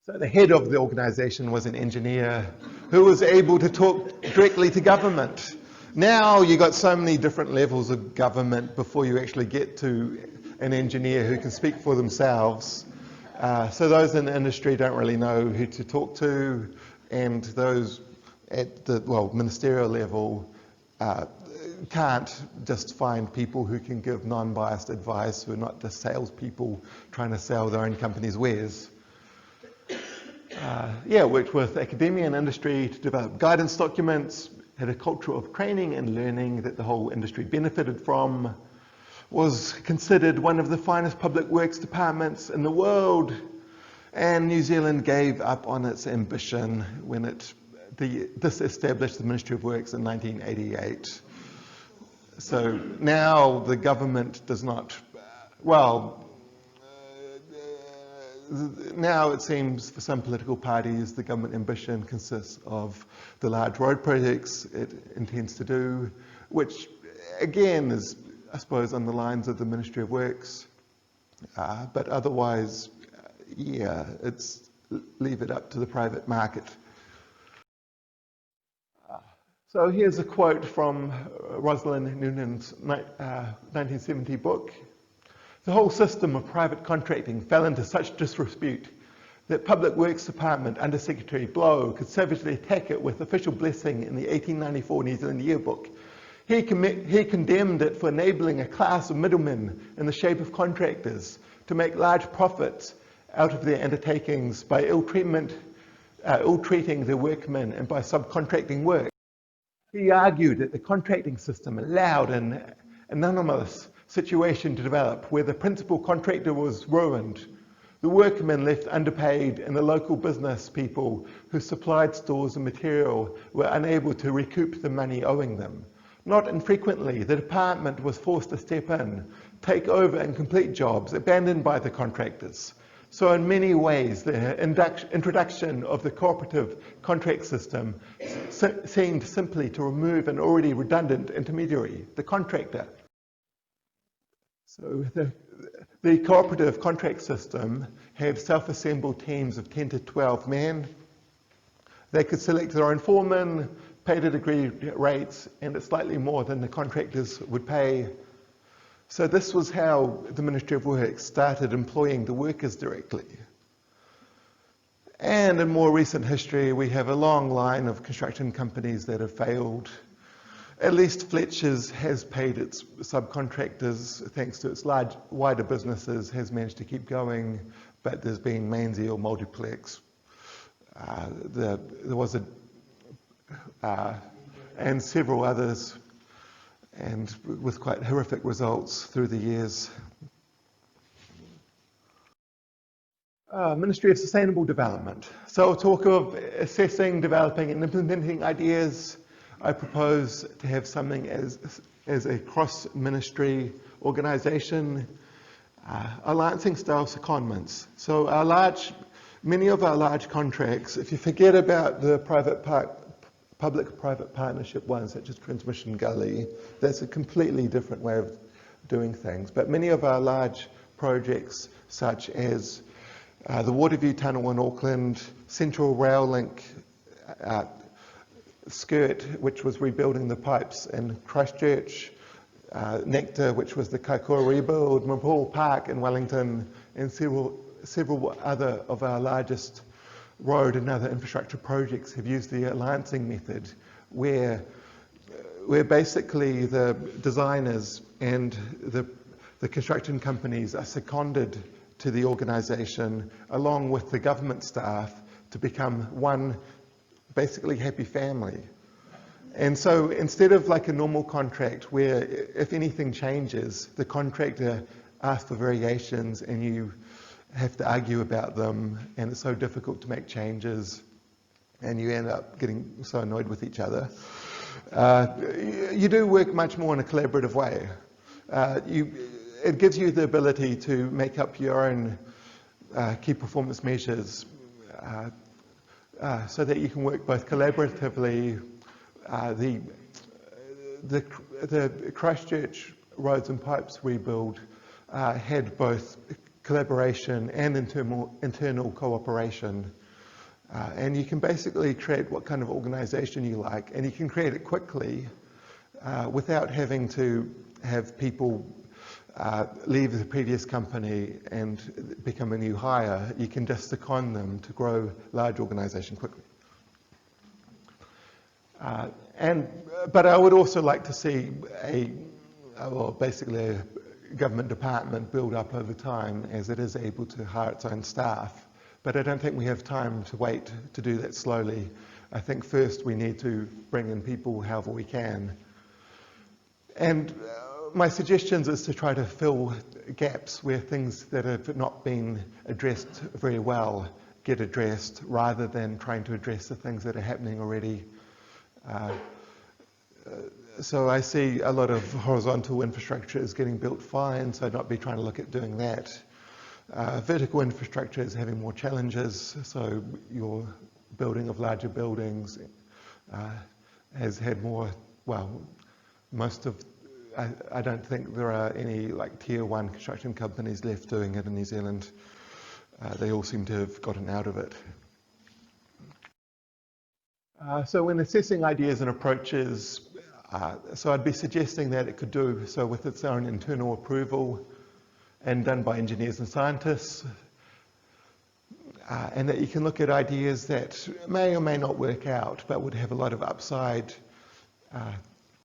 So the head of the organisation was an engineer who was able to talk directly to government. Now you got so many different levels of government before you actually get to an engineer who can speak for themselves. So those in the industry don't really know who to talk to, and those at the ministerial level can't just find people who can give non-biased advice, who are not just salespeople trying to sell their own company's wares. Worked with academia and industry to develop guidance documents, had a culture of training and learning that the whole industry benefited from, was considered one of the finest public works departments in the world, and New Zealand gave up on its ambition when it disestablished the Ministry of Works in 1988. So now the government does not, now it seems for some political parties the government ambition consists of the large road projects it intends to do, which again is, I suppose, on the lines of the Ministry of Works, but otherwise, it's leave it up to the private market. So here's a quote from Rosalind Noonan's 1970 book. The whole system of private contracting fell into such disrepute that Public Works Department Under Secretary Blow could savagely attack it with official blessing in the 1894 New Zealand Yearbook. He condemned it for enabling a class of middlemen in the shape of contractors to make large profits out of their undertakings by ill-treating their workmen and by subcontracting work. He argued that the contracting system allowed an anomalous situation to develop where the principal contractor was ruined, the workmen left underpaid, and the local business people who supplied stores and material were unable to recoup the money owing them. Not infrequently, the department was forced to step in, take over and complete jobs abandoned by the contractors. So in many ways, the introduction of the cooperative contract system seemed simply to remove an already redundant intermediary, the contractor. So the cooperative contract system had self-assembled teams of 10 to 12 men. They could select their own foreman, paid at agreed rates, and at slightly more than the contractors would pay. So this was how the Ministry of Works started employing the workers directly. And in more recent history, we have a long line of construction companies that have failed. At least Fletcher's has paid its subcontractors, thanks to its wider businesses, has managed to keep going, but there's been Mainzeal Multiplex. There was and several others, and with quite horrific results through the years. Ministry of Sustainable Development. So I'll talk of assessing, developing and implementing ideas. I propose to have something as a cross-ministry organisation, a Lansing-style secondments. So many of our large contracts, if you forget about the public-private partnership ones, such as Transmission Gully, that's a completely different way of doing things. But many of our large projects, such as the Waterview Tunnel in Auckland, Central Rail Link, Skirt, which was rebuilding the pipes in Christchurch, Nectar, which was the Kaikoura rebuild, Mapule Park in Wellington, and several other of our largest road and other infrastructure projects have used the alliancing method, where where basically the designers and the construction companies are seconded to the organisation along with the government staff to become one basically happy family. And so instead of like a normal contract where if anything changes, the contractor asks for variations and you have to argue about them, and it's so difficult to make changes and you end up getting so annoyed with each other. You do work much more in a collaborative way. It gives you the ability to make up your own key performance measures so that you can work both collaboratively. The Christchurch roads and pipes rebuild had both collaboration and internal cooperation. And you can basically create what kind of organisation you like, and you can create it quickly without having to have people leave the previous company and become a new hire. You can just second them to grow large organisation quickly. But I would also like to see basically a government department build up over time as it is able to hire its own staff. But I don't think we have time to wait to do that slowly. I think first we need to bring in people however we can. And my suggestions is to try to fill gaps where things that have not been addressed very well get addressed, rather than trying to address the things that are happening already. So I see a lot of horizontal infrastructure is getting built fine, so I'd not be trying to look at doing that. Vertical infrastructure is having more challenges, so your building of larger buildings has had more, I don't think there are any like tier 1 construction companies left doing it in New Zealand. They all seem to have gotten out of it. So when assessing ideas and approaches, so I'd be suggesting that it could do so with its own internal approval and done by engineers and scientists, and that you can look at ideas that may or may not work out but would have a lot of upside.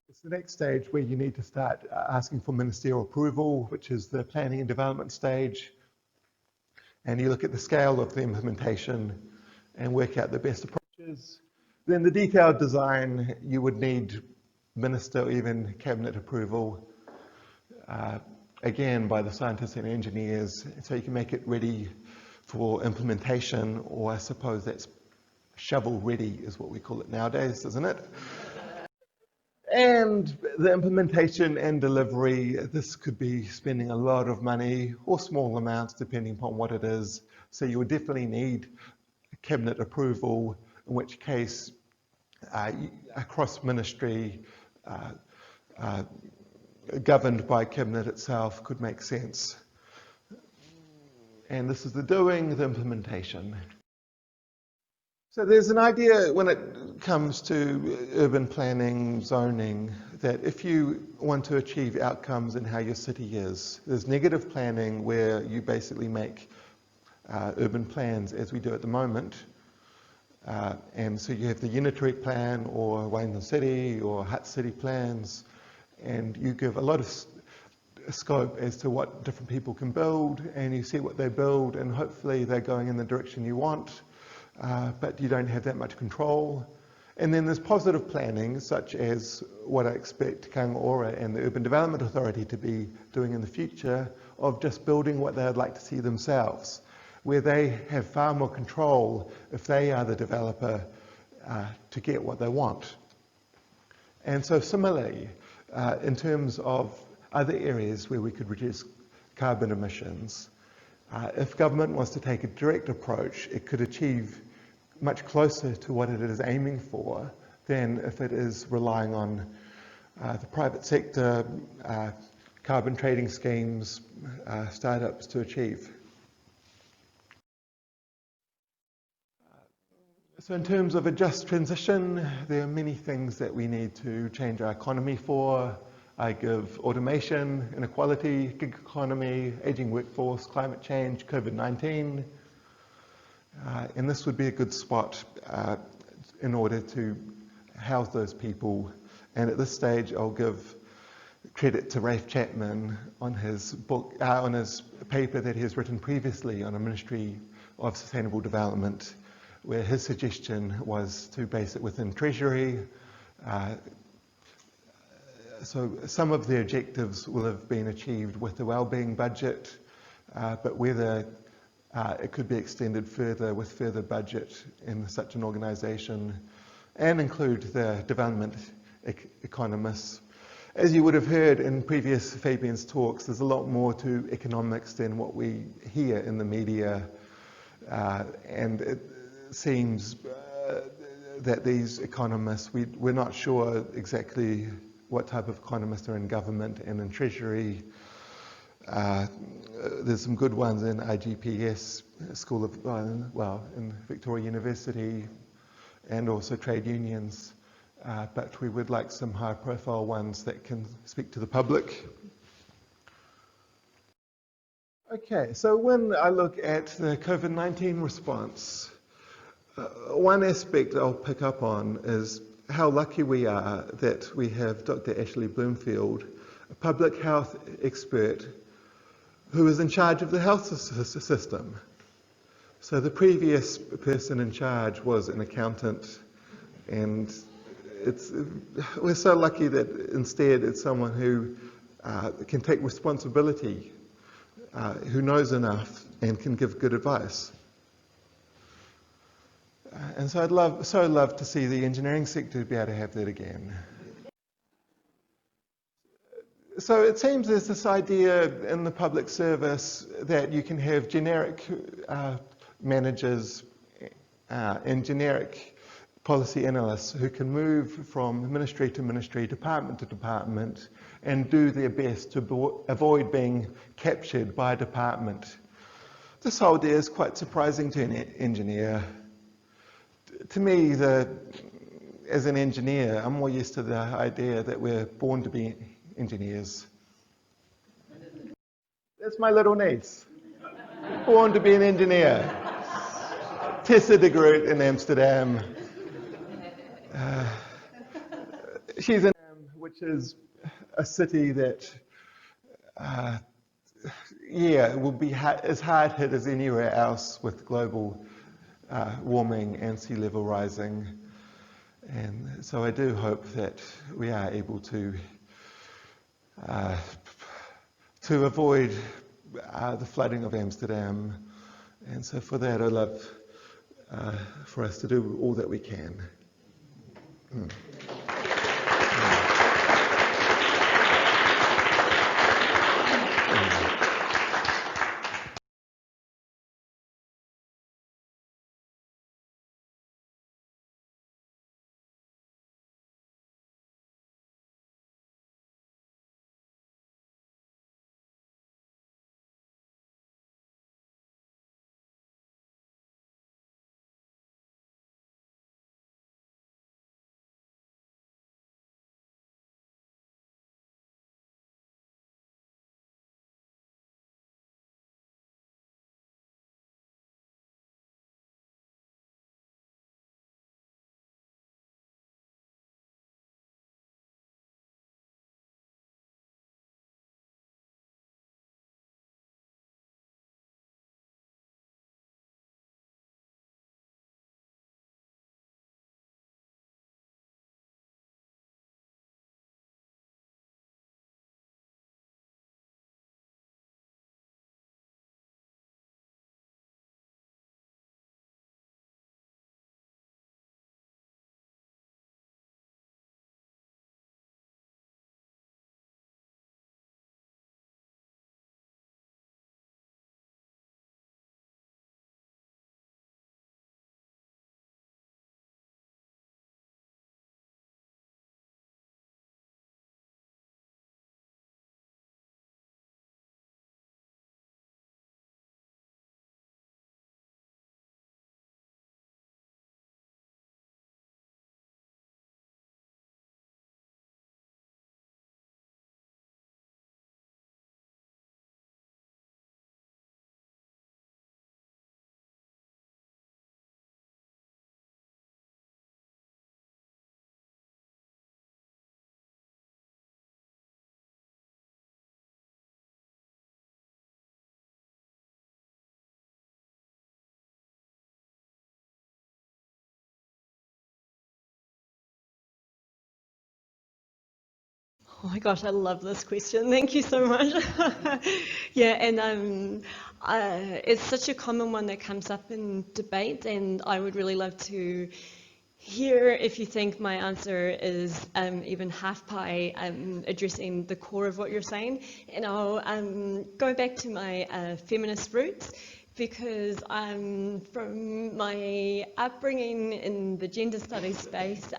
It's the next stage where you need to start asking for ministerial approval, which is the planning and development stage, and you look at the scale of the implementation and work out the best approaches. Then the detailed design, you would need minister or even cabinet approval, again by the scientists and engineers, so you can make it ready for implementation, or I suppose that's shovel ready is what we call it nowadays, isn't it? And the implementation and delivery, this could be spending a lot of money or small amounts depending upon what it is. So you would definitely need cabinet approval, in which case across ministry, governed by cabinet itself could make sense. And this is the doing, the implementation. So there's an idea when it comes to urban planning, zoning, that if you want to achieve outcomes in how your city is, there's negative planning where you basically make urban plans as we do at the moment. And so you have the unitary plan or Wellington City or Hutt City plans, and you give a lot of scope as to what different people can build, and you see what they build, and hopefully they're going in the direction you want, but you don't have that much control. And then there's positive planning, such as what I expect Kangaora and the Urban Development Authority to be doing in the future, of just building what they'd like to see themselves, where they have far more control if they are the developer to get what they want. And so similarly, in terms of other areas where we could reduce carbon emissions, if government wants to take a direct approach, it could achieve much closer to what it is aiming for than if it is relying on the private sector, carbon trading schemes, startups to achieve. So in terms of a just transition, there are many things that we need to change our economy for. I give automation, inequality, gig economy, aging workforce, climate change, COVID-19. And this would be a good spot in order to house those people And at this stage, I'll give credit to Rafe Chapman on his book, on his paper that he has written previously on a Ministry of Sustainable Development, where his suggestion was to base it within Treasury. So some of the objectives will have been achieved with the wellbeing budget, but whether it could be extended further with further budget in such an organisation and include the development economists. As you would have heard in previous Fabian's talks, there's a lot more to economics than what we hear in the media, and it seems that these economists, we're not sure exactly what type of economists are in government and in Treasury. There's some good ones in IGPS, School of, in Victoria University, and also trade unions. But we would like some high-profile ones that can speak to the public. Okay, so when I look at the COVID-19 response, one aspect I'll pick up on is how lucky we are that we have Dr. Ashley Bloomfield, a public health expert who is in charge of the health system. So the previous person in charge was an accountant, and we're so lucky that instead it's someone who can take responsibility, who knows enough and can give good advice. And so I'd love to see the engineering sector be able to have that again. So it seems there's this idea in the public service that you can have generic managers and generic policy analysts who can move from ministry to ministry, department to department, and do their best to avoid being captured by a department. This whole idea is quite surprising to an engineer. To me, as an engineer, I'm more used to the idea that we're born to be engineers. That's my little niece, born to be an engineer. Tessa de Groot in Amsterdam. She's in Amsterdam, which is a city that, will be as hard hit as anywhere else with global warming and sea level rising. And so I do hope that we are able to avoid the flooding of Amsterdam. And so for that, I'd love for us to do all that we can. Oh my gosh, I love this question. Thank you so much. Yeah, and it's such a common one that comes up in debate, and I would really love to hear if you think my answer is even half pie addressing the core of what you're saying. And I'll go back to my feminist roots, because from my upbringing in the gender studies space,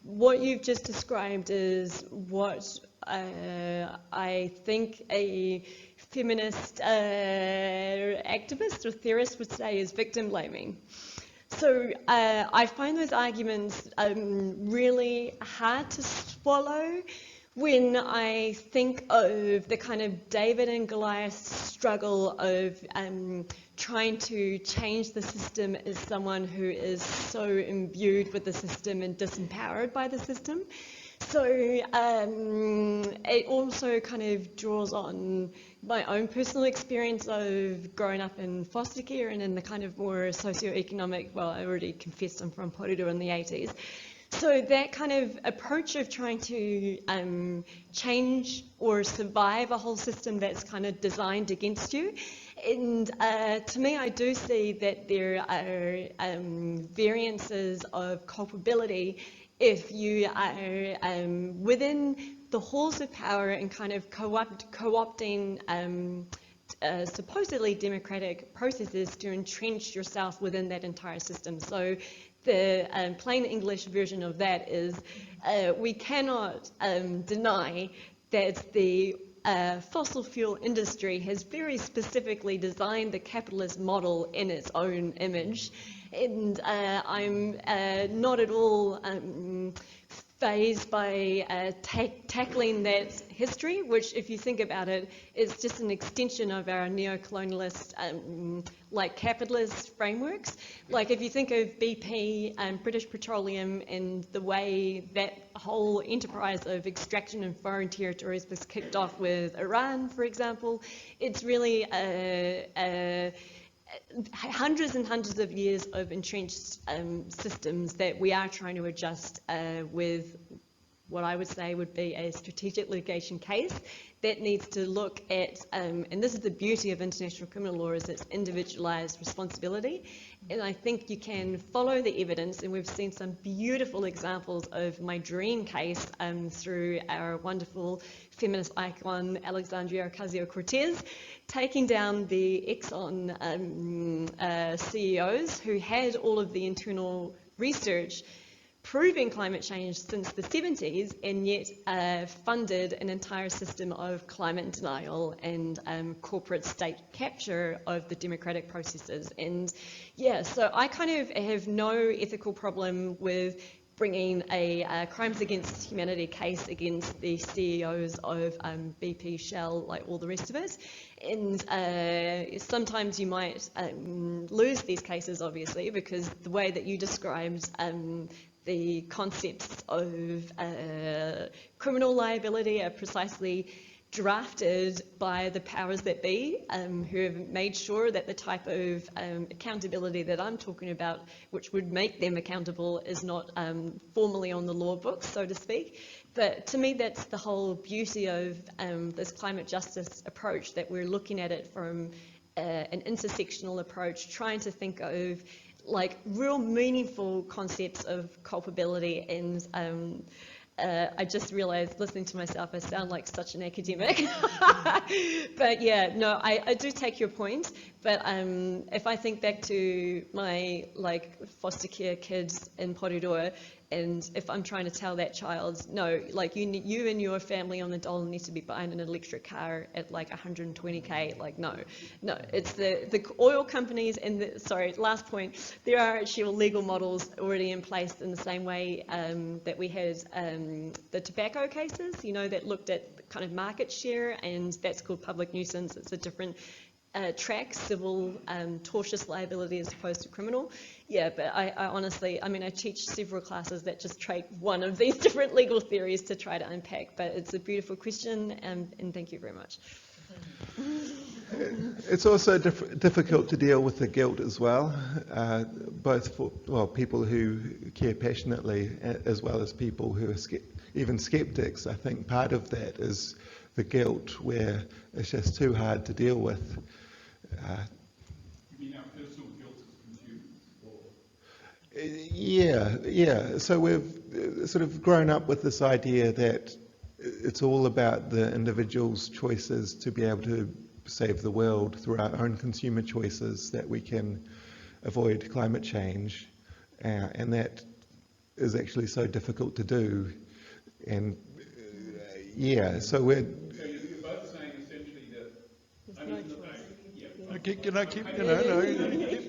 what you've just described is what I think a feminist activist or theorist would say is victim blaming. So I find those arguments really hard to swallow when I think of the kind of David and Goliath struggle of trying to change the system as someone who is so imbued with the system and disempowered by the system. So it also kind of draws on my own personal experience of growing up in foster care and in the kind of more socioeconomic, well, I already confessed I'm from Porirua in the 80s. So that kind of approach of trying to change or survive a whole system that's kind of designed against you. And to me, I do see that there are variances of culpability if you are within the halls of power and kind of co-opting supposedly democratic processes to entrench yourself within that entire system. So the plain English version of that is we cannot deny that the fossil fuel industry has very specifically designed the capitalist model in its own image. And I'm not at all fazed by tackling that history, which, if you think about it, is just an extension of our neo-colonialist, like capitalist frameworks. Like if you think of BP, British Petroleum, and the way that whole enterprise of extraction in foreign territories was kicked off with Iran, for example, it's really hundreds and hundreds of years of entrenched systems that we are trying to adjust with what I would say would be a strategic litigation case that needs to look at, and this is the beauty of international criminal law, is its individualized responsibility. And I think you can follow the evidence, and we've seen some beautiful examples of my dream case through our wonderful feminist icon, Alexandria Ocasio-Cortez, taking down the Exxon CEOs who had all of the internal research proving climate change since the 70s, and yet funded an entire system of climate denial and corporate state capture of the democratic processes. And yeah, so I kind of have no ethical problem with bringing a crimes against humanity case against the CEOs of BP, Shell, like all the rest of it. And sometimes you might lose these cases, obviously, because the way that you described the concepts of criminal liability are precisely drafted by the powers that be, who have made sure that the type of accountability that I'm talking about, which would make them accountable, is not formally on the law books, so to speak. But to me, that's the whole beauty of this climate justice approach, that we're looking at it from an intersectional approach, trying to think of like real meaningful concepts of culpability. And I just realized, listening to myself, I sound like such an academic. But yeah, no, I do take your point. But if I think back to my like foster care kids in Porirua, and if I'm trying to tell that child, no, like you and your family on the dole need to be buying an electric car at like 120k, like no, it's the oil companies and the, sorry, last point, there are actual legal models already in place in the same way that we had the tobacco cases, you know, that looked at kind of market share, and that's called public nuisance. It's a different track, civil tortious liability as opposed to criminal. Yeah, but I honestly, I mean, I teach several classes that just take one of these different legal theories to try to unpack, but it's a beautiful question, and thank you very much. It's also difficult to deal with the guilt as well, both for people who care passionately as well as people who are even skeptics, I think part of that is the guilt where it's just too hard to deal with. You mean our personal guilt as consumers? Yeah. So we've sort of grown up with this idea that it's all about the individual's choices to be able to save the world through our own consumer choices that we can avoid climate change, and that is actually so difficult to do. And so we're. So you're both saying essentially that. There's no choice. Yeah. Keep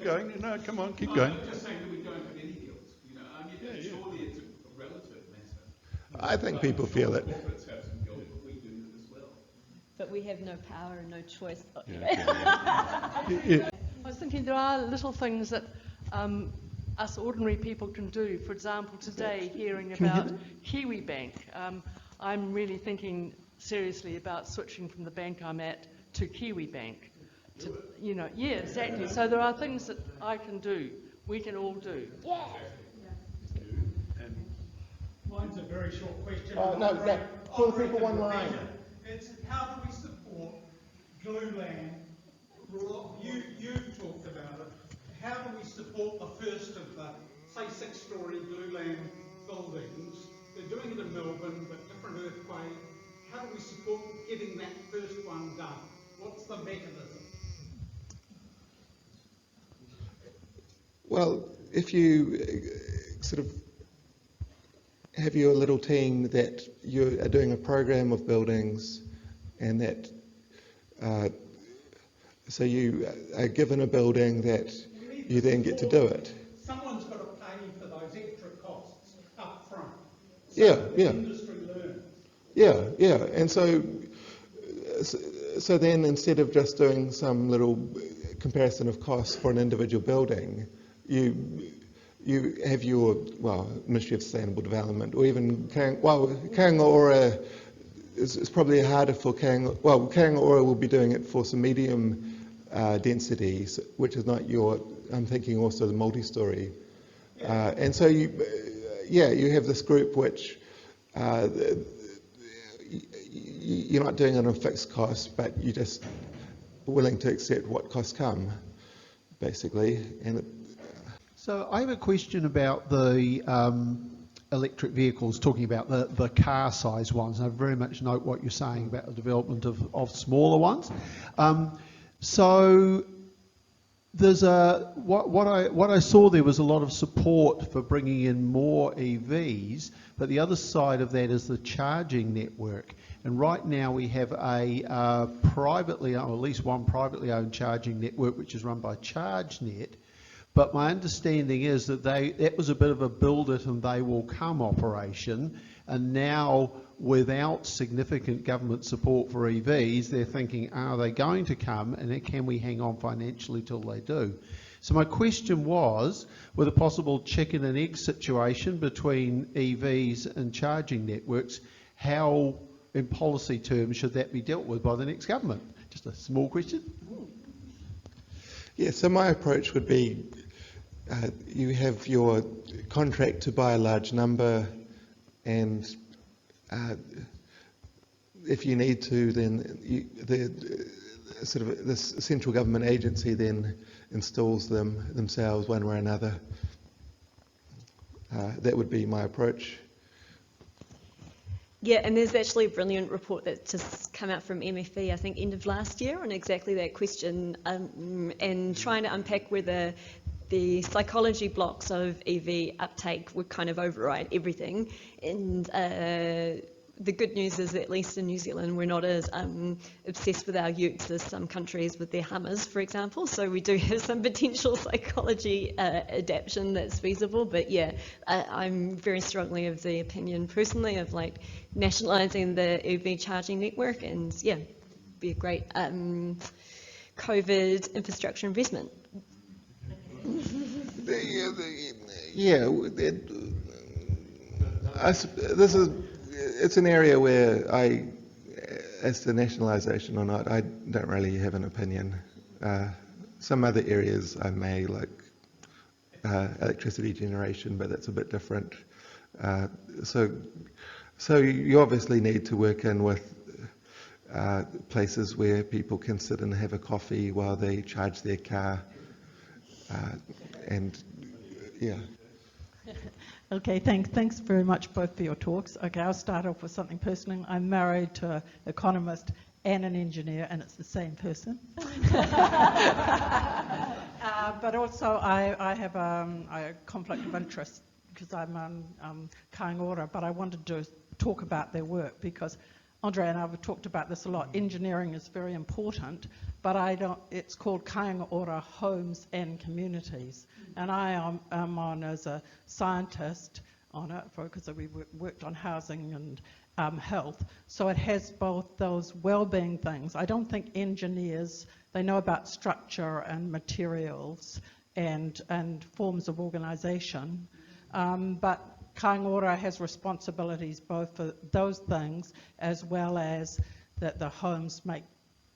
going. No, come on, keep going. I'm just saying that we don't have any guilt. I mean, surely it's a relative matter. I think people feel it. Corporates have some guilt, but we do as well. But we have no power and no choice. Yeah. I was thinking there are little things that us ordinary people can do. For example, today hearing about Kiwi Bank, I'm really thinking seriously about switching from the bank I'm at to Kiwi Bank. Exactly. So there are things that I can do, we can all do. Yeah. Mine's a very short question. For the people online. It's how do we support Glueland? You've talked about it. How do we support the first of the, say, 6-story Glueland buildings? They're doing it in Melbourne, but different earthquake. How do we support getting that first one done? What's the mechanism? Well, if you sort of have your little team that you are doing a program of buildings, and that so you are given a building that you then get to do it. Someone's got to pay for those extra costs up front. The industry learns. Yeah. And so then instead of just doing some little comparison of costs for an individual building, you have your, Ministry of Sustainable Development, or even Aotearoa is probably harder for Aotearoa will be doing it for some medium densities, which is not I'm thinking also the multi-story. And so you have this group which you're not doing it on a fixed cost, but you're just willing to accept what costs come, basically. So I have a question about the electric vehicles, talking about the car size ones. I very much note what you're saying about the development of smaller ones. So there's what I saw there was a lot of support for bringing in more EVs, but the other side of that is the charging network. And right now we have a privately, or at least one privately owned charging network, which is run by ChargeNet. But my understanding is that that was a bit of a build it and they will come operation, and now without significant government support for EVs, they're thinking, are they going to come, and can we hang on financially till they do? So my question was, with a possible chicken and egg situation between EVs and charging networks, how in policy terms should that be dealt with by the next government? Just a small question. Yeah, so my approach would be you have your contract to buy a large number, and if you need to, then this central government agency then installs them themselves one way or another. That would be my approach. Yeah, and there's actually a brilliant report that's just come out from MFE, I think, end of last year, on exactly that question, and trying to unpack whether the psychology blocks of EV uptake would kind of override everything. And the good news is, at least in New Zealand, we're not as obsessed with our utes as some countries with their Hummers, for example. So we do have some potential psychology adaptation that's feasible. But yeah, I'm very strongly of the opinion, personally, of like nationalising the EV charging network, and yeah, be a great COVID infrastructure investment. It's an area where as to nationalisation or not, I don't really have an opinion. Some other areas I may, like electricity generation, but that's a bit different. So So you obviously need to work in with places where people can sit and have a coffee while they charge their car, and yeah. Okay, thanks very much both for your talks. Okay, I'll start off with something personal. I'm married to an economist and an engineer, and it's the same person. But also I have a conflict of interest because I'm on Kaingora, but I wanted to talk about their work because Andre and I have talked about this a lot. Engineering is very important, but it's called Kaingora Homes and Communities. And I am on as a scientist on it because we worked on housing and health. So it has both those well-being things. I don't think engineers, they know about structure and materials and forms of organisation, but Kaingora has responsibilities both for those things as well as that the homes make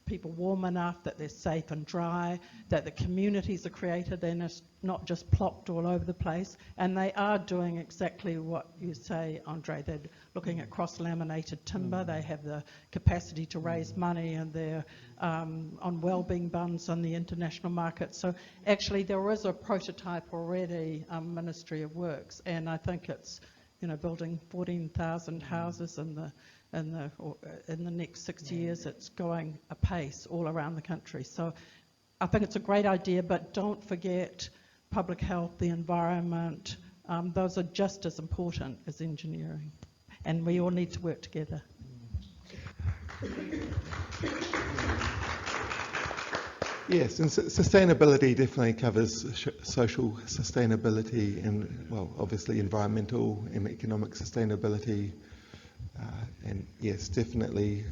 people warm enough, that they're safe and dry, that the communities are created, they're not just plopped all over the place. And they are doing exactly what you say, Andre. They're looking at cross-laminated timber. They have the capacity to raise money, and they're on wellbeing buns on the international market. So actually there is a prototype already, Ministry of Works, and I think it's building 14,000 houses in the next 6 years. It's going apace all around the country. So I think it's a great idea, but don't forget public health, the environment. Those are just as important as engineering, and we all need to work together. Yes, and sustainability definitely covers social sustainability and, well, obviously environmental and economic sustainability. And yes, definitely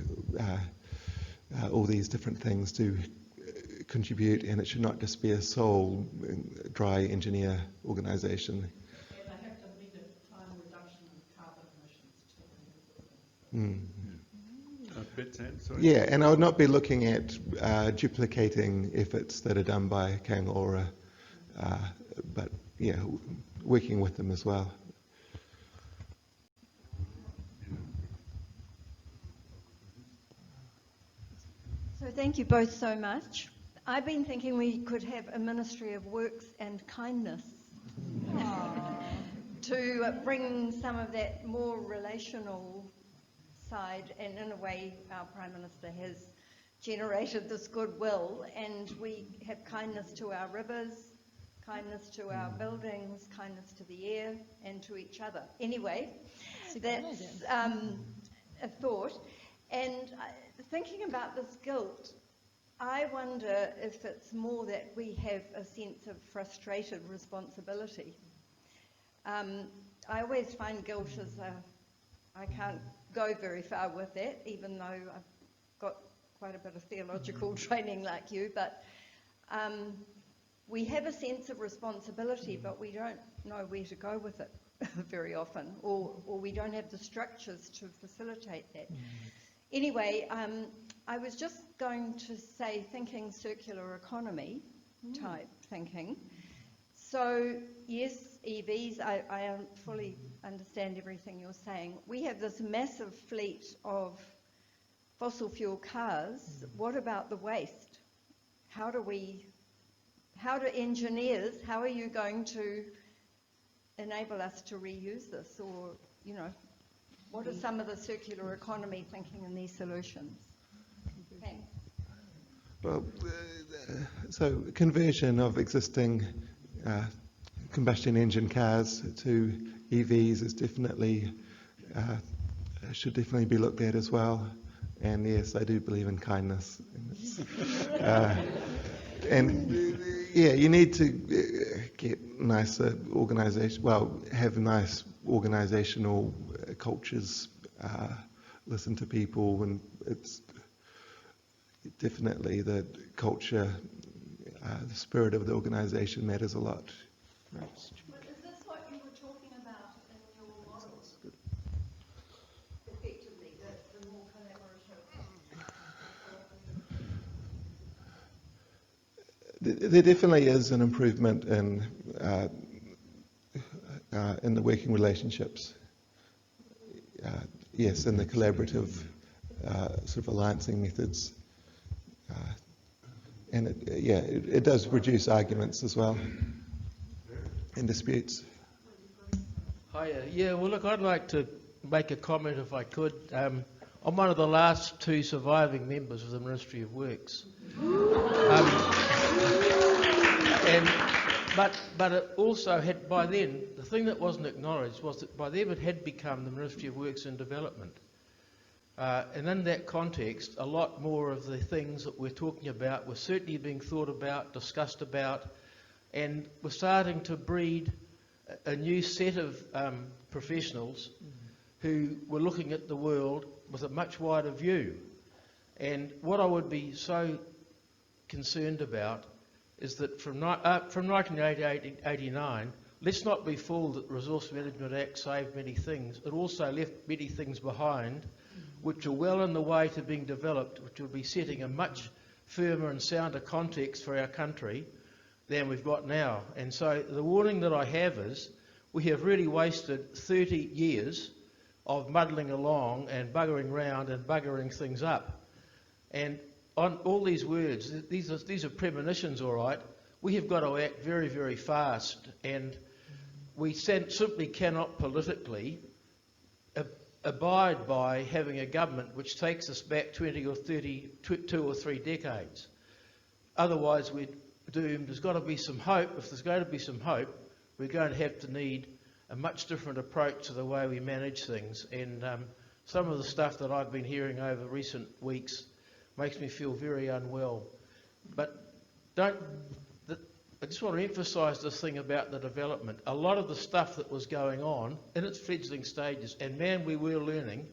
all these different things do contribute, and it should not just be a sole dry engineer organisation. And they have to meet a time reduction in carbon emissions too. Yeah, and I would not be looking at duplicating efforts that are done by Kaingora, but yeah, working with them as well. So thank you both so much. I've been thinking we could have a Ministry of Works and Kindness to bring some of that more relational side, and in a way our Prime Minister has generated this goodwill, and we have kindness to our rivers, kindness to our buildings, kindness to the air and to each other. Anyway, that's a thought. And thinking about this guilt, I wonder if it's more that we have a sense of frustrated responsibility. I always find guilt as I can't go very far with that, even though I've got quite a bit of theological training like you, but we have a sense of responsibility, but we don't know where to go with it very often, or we don't have the structures to facilitate that. Anyway, I was just going to say, thinking circular economy type thinking. So yes, EVs, I fully understand everything you're saying. We have this massive fleet of fossil fuel cars. What about the waste? How do engineers, how are you going to enable us to reuse this? Or, what are some of the circular economy thinking in these solutions? Thanks. Well, so conversion of existing combustion engine cars to EVs is definitely should definitely be looked at as well. And yes, I do believe in kindness. And yeah, you need to get nicer organisation. Well, have nice organisational cultures. Listen to people, and it's definitely the culture, the spirit of the organisation matters a lot. But is this what you were talking about in your models? Effectively, the more collaborative. There definitely is an improvement in the working relationships. yes, and the collaborative sort of alliancing methods. And it does reduce arguments as well and disputes. Hiya. Yeah, well, look, I'd like to make a comment if I could. I'm one of the last two surviving members of the Ministry of Works. But it also had, by then, the thing that wasn't acknowledged was that by then it had become the Ministry of Works and Development. And in that context, a lot more of the things that we're talking about were certainly being thought about, discussed about, and we're starting to breed a new set of professionals who were looking at the world with a much wider view. And what I would be so concerned about is that from 1989, let's not be fooled that the Resource Management Act saved many things. It also left many things behind which are well on the way to being developed, which will be setting a much firmer and sounder context for our country than we've got now. And so the warning that I have is we have really wasted 30 years of muddling along and buggering around and buggering things up. And on all these words, these are premonitions, all right. We have got to act very, very fast, and we simply cannot politically abide by having a government which takes us back 20 or 30, 2 or 3 decades. Otherwise, we're doomed. There's got to be some hope. If there's going to be some hope, we're going to have to need a much different approach to the way we manage things. And some of the stuff that I've been hearing over recent weeks makes me feel very unwell. But I just want to emphasise this thing about the development. A lot of the stuff that was going on in its fledgling stages, and man, we were learning.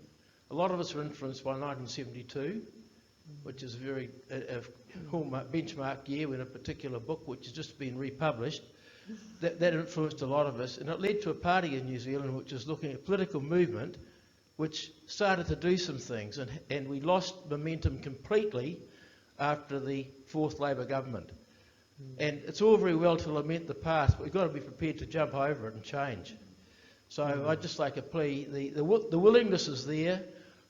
A lot of us were influenced by 1972, which is a very hallmark benchmark year when a particular book, which has just been republished, that influenced a lot of us, and it led to a party in New Zealand which was looking at political movement, which started to do some things, and we lost momentum completely after the fourth Labor government. And it's all very well to lament the past, but we've got to be prepared to jump over it and change. So I'd just like a plea. The willingness is there.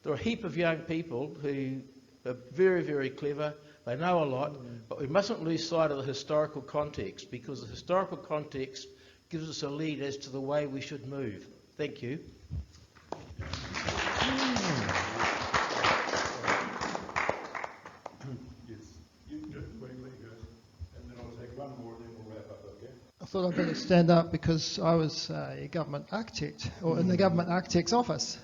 There are a heap of young people who are very, very clever. They know a lot, but we mustn't lose sight of the historical context, because the historical context gives us a lead as to the way we should move. Thank you. I thought I'd better stand up because I was a government architect, or in the government architect's office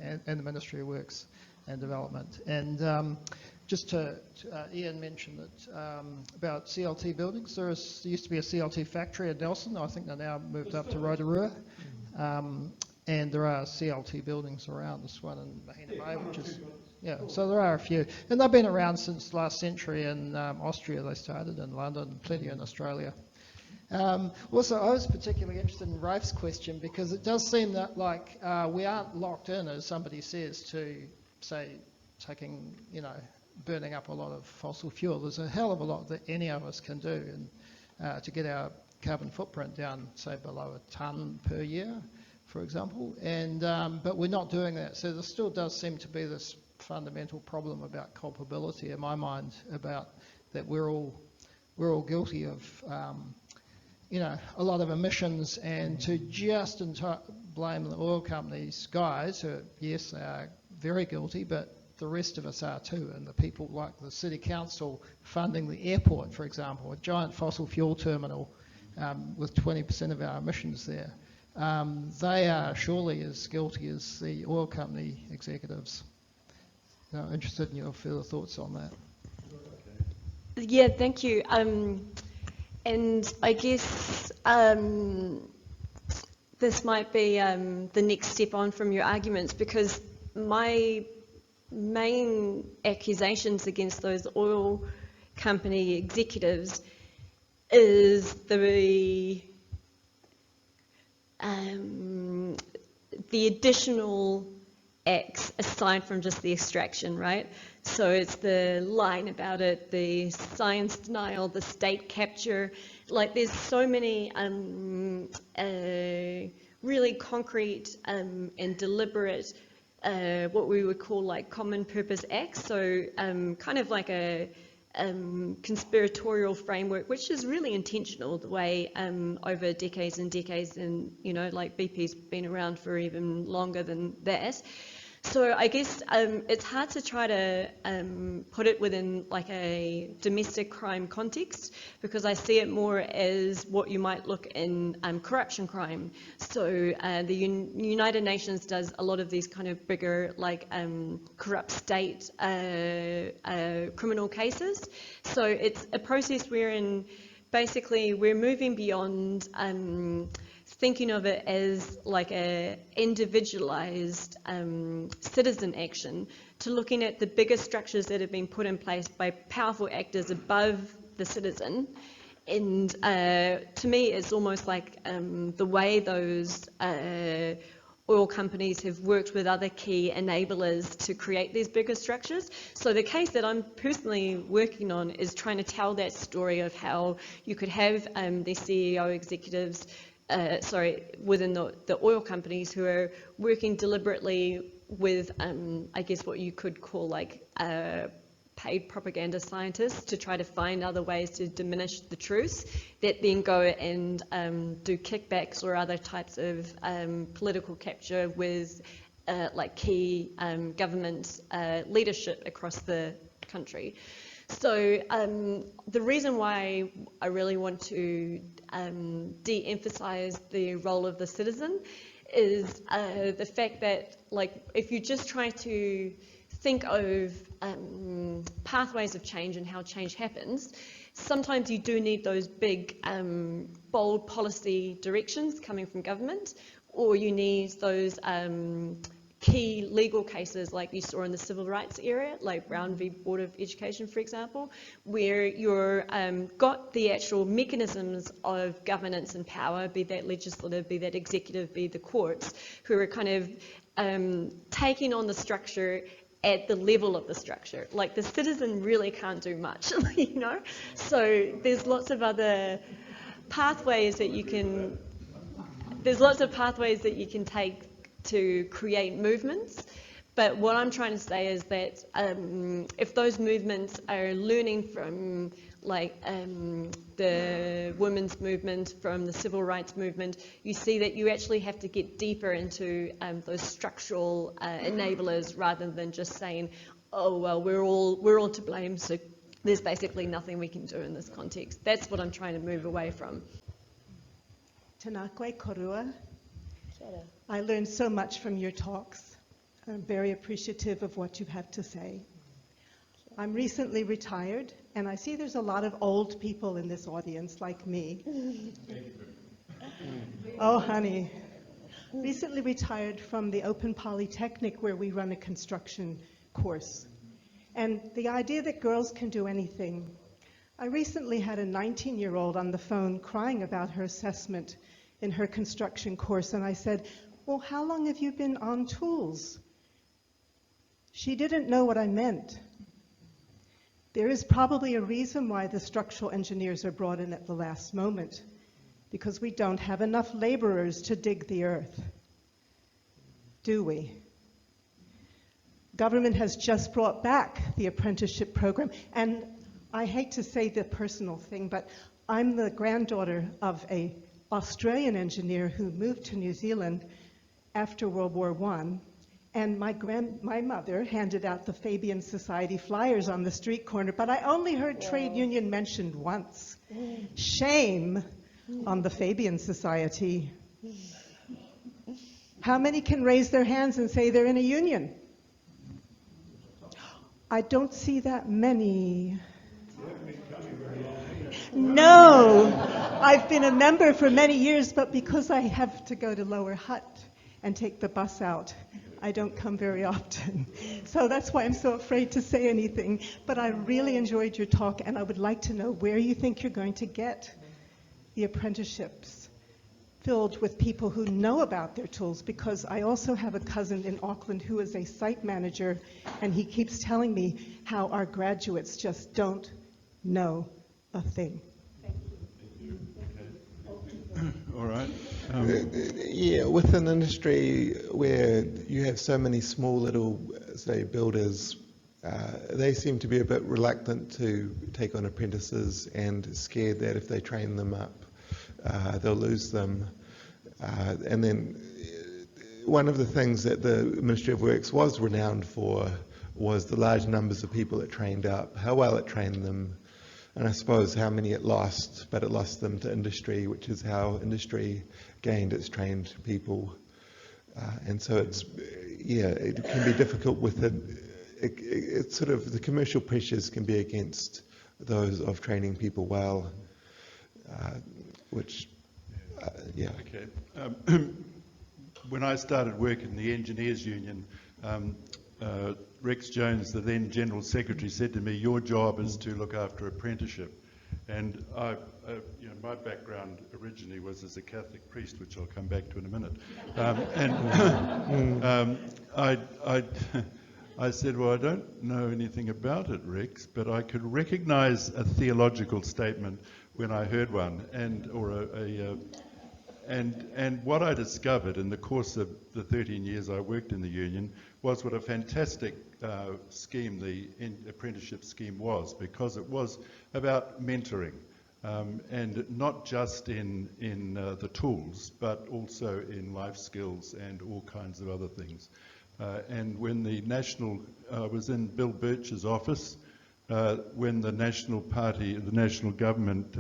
in the Ministry of Works and Development. And just to Ian mentioned that about CLT buildings. There used to be a CLT factory at Nelson. I think they're now moved up to Rotorua. And there are CLT buildings around. This one in Mahina Bay, which is, so there are a few. And they've been around since last century. In Austria they started, in London, plenty in Australia. Also, I was particularly interested in Rafe's question, because it does seem that we aren't locked in, as somebody says, to, say, burning up a lot of fossil fuel. There's a hell of a lot that any of us can do to get our carbon footprint down, say, below a tonne per year, for example. And but we're not doing that. So there still does seem to be this fundamental problem about culpability in my mind, about that we're all guilty of a lot of emissions, and to just blame the oil companies, guys, who, yes, they are very guilty, but the rest of us are too, and the people like the City Council funding the airport, for example, a giant fossil fuel terminal with 20% of our emissions there. They are surely as guilty as the oil company executives. I'm interested in your further thoughts on that. Yeah, thank you. And I guess this might be the next step on from your arguments, because my main accusations against those oil company executives is the additional acts aside from just the extraction, right? So it's the lying about it, the science denial, the state capture. There's so many really concrete and deliberate what we would call like common purpose acts, so kind of like a conspiratorial framework, which is really intentional, the way over decades and decades, and like BP's been around for even longer than that. So I guess it's hard to try to put it within like a domestic crime context, because I see it more as what you might look in corruption crime. So the United Nations does a lot of these kind of bigger like corrupt state criminal cases. So it's a process wherein basically we're moving beyond thinking of it as like a individualized citizen action to looking at the bigger structures that have been put in place by powerful actors above the citizen. And to me, it's almost like the way those oil companies have worked with other key enablers to create these bigger structures. So the case that I'm personally working on is trying to tell that story of how you could have the CEO executives within the oil companies who are working deliberately with, I guess what you could call like paid propaganda scientists to try to find other ways to diminish the truth, that then go and do kickbacks or other types of political capture with like key government leadership across the country. So the reason why I really want to de-emphasize the role of the citizen is the fact that, like, if you just try to think of pathways of change and how change happens, sometimes you do need those big, bold policy directions coming from government, or you need those key legal cases like you saw in the civil rights area, like Brown v. Board of Education, for example, where you're got the actual mechanisms of governance and power, be that legislative, be that executive, be the courts, who are kind of taking on the structure at the level of the structure. Like, the citizen really can't do much, you know? So there's lots of other pathways that you can, take to create movements. But what I'm trying to say is that if those movements are learning from, like, the women's movement, from the civil rights movement, you see that you actually have to get deeper into those structural enablers, rather than just saying, oh, well, we're all to blame, so there's basically nothing we can do in this context. That's what I'm trying to move away from. Tēnā koe korua. I learned so much from your talks. I'm very appreciative of what you have to say. I'm recently retired, and I see there's a lot of old people in this audience, like me. Oh, honey. Recently retired from the Open Polytechnic, where we run a construction course. And the idea that girls can do anything. I recently had a 19-year-old on the phone crying about her assessment in her construction course, and I said, well, how long have you been on tools? She didn't know what I meant. There is probably a reason why the structural engineers are brought in at the last moment, because we don't have enough laborers to dig the earth. Do we? Government has just brought back the apprenticeship program, and I hate to say the personal thing, but I'm the granddaughter of an Australian engineer who moved to New Zealand after World War I, and my mother handed out the Fabian Society flyers on the street corner, but I only heard trade union mentioned once. Shame on the Fabian Society. How many can raise their hands and say they're in a union? I don't see that many. No, I've been a member for many years, but because I have to go to Lower Hutt and take the bus out, I don't come very often. So that's why I'm so afraid to say anything. But I really enjoyed your talk, and I would like to know where you think you're going to get the apprenticeships filled with people who know about their tools, because I also have a cousin in Auckland who is a site manager, and he keeps telling me how our graduates just don't know a thing. All right. Yeah, with an industry where you have so many small little, say, builders, they seem to be a bit reluctant to take on apprentices and scared that if they train them up, they'll lose them. And then one of the things that the Ministry of Works was renowned for was the large numbers of people it trained up, how well it trained them, and I suppose how many it lost, but it lost them to industry, which is how industry gained its trained people. And so it's, yeah, it can be difficult with it. It's sort of, the commercial pressures can be against those of training people well, which, yeah. Okay. When I started work in the Engineers Union, Rex Jones, the then General Secretary, said to me, "Your job is to look after apprenticeship." And my background originally was as a Catholic priest, which I'll come back to in a minute. I said, "Well, I don't know anything about it, Rex, but I could recognise a theological statement when I heard one, and what I discovered in the course of the 13 years I worked in the union was what a fantastic scheme the apprenticeship scheme was, because it was about mentoring, and not just in the tools, but also in life skills and all kinds of other things. And when the national, I was in Bill Birch's office, when the National Party, the national government,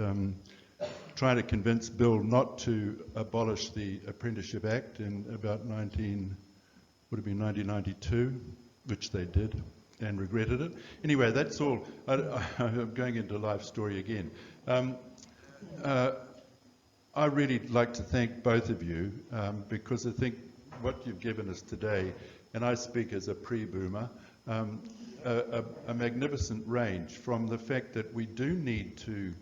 trying to convince Bill not to abolish the Apprenticeship Act in about 1992, which they did, and regretted it. Anyway, that's all. I'm going into life story again. I really like to thank both of you, because I think what you've given us today, and I speak as a pre-boomer, a magnificent range from the fact that we do need to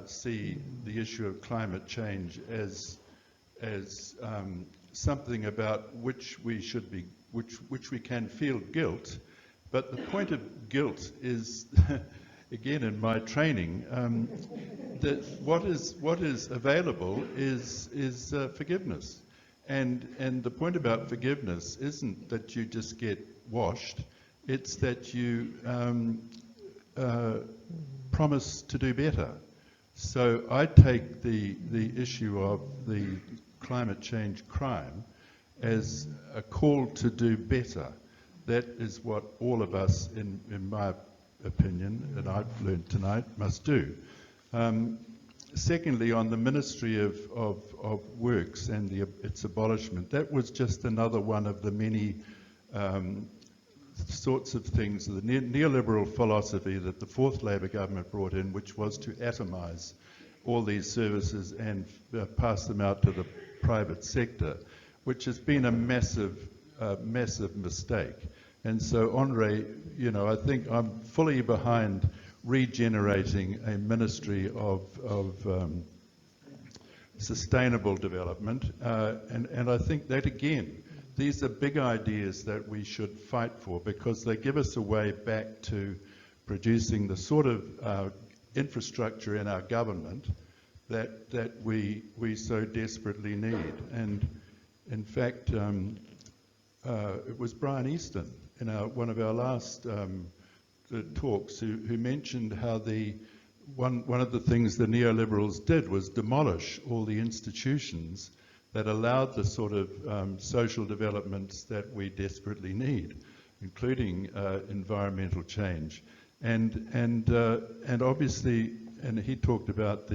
see the issue of climate change as something about which we should be, which we can feel guilt, but the point of guilt is, again in my training, that what is available is forgiveness, and the point about forgiveness isn't that you just get washed, it's that you promise to do better. So I take the issue of the climate change crime as a call to do better. That is what all of us, in my opinion, and I've learned tonight, must do. Secondly, on the Ministry of Works and its abolishment, that was just another one of the many sorts of things, the neoliberal philosophy that the fourth Labour government brought in, which was to atomise all these services and pass them out to the private sector, which has been a massive mistake. And so, Andre, I think I'm fully behind regenerating a ministry of sustainable development, and I think that, again, these are big ideas that we should fight for, because they give us a way back to producing the sort of infrastructure in our government that we so desperately need. And in fact, it was Brian Easton in one of our last talks who mentioned how one of the things the neoliberals did was demolish all the institutions that allowed the sort of social developments that we desperately need, including environmental change, and obviously, and he talked about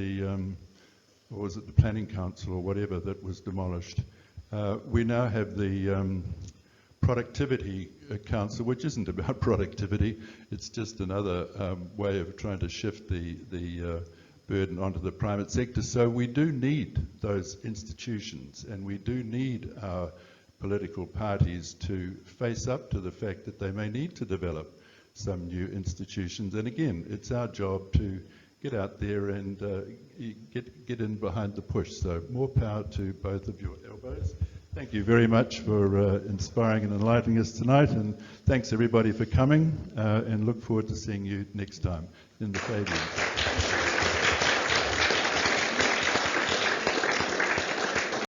or was it the Planning Council or whatever that was demolished. We now have the Productivity Council, which isn't about productivity; it's just another way of trying to shift the burden onto the private sector. So we do need those institutions, and we do need our political parties to face up to the fact that they may need to develop some new institutions. And again, it's our job to get out there and get in behind the push. So more power to both of your elbows. Thank you very much for inspiring and enlightening us tonight, and thanks everybody for coming, and look forward to seeing you next time in the Fabians.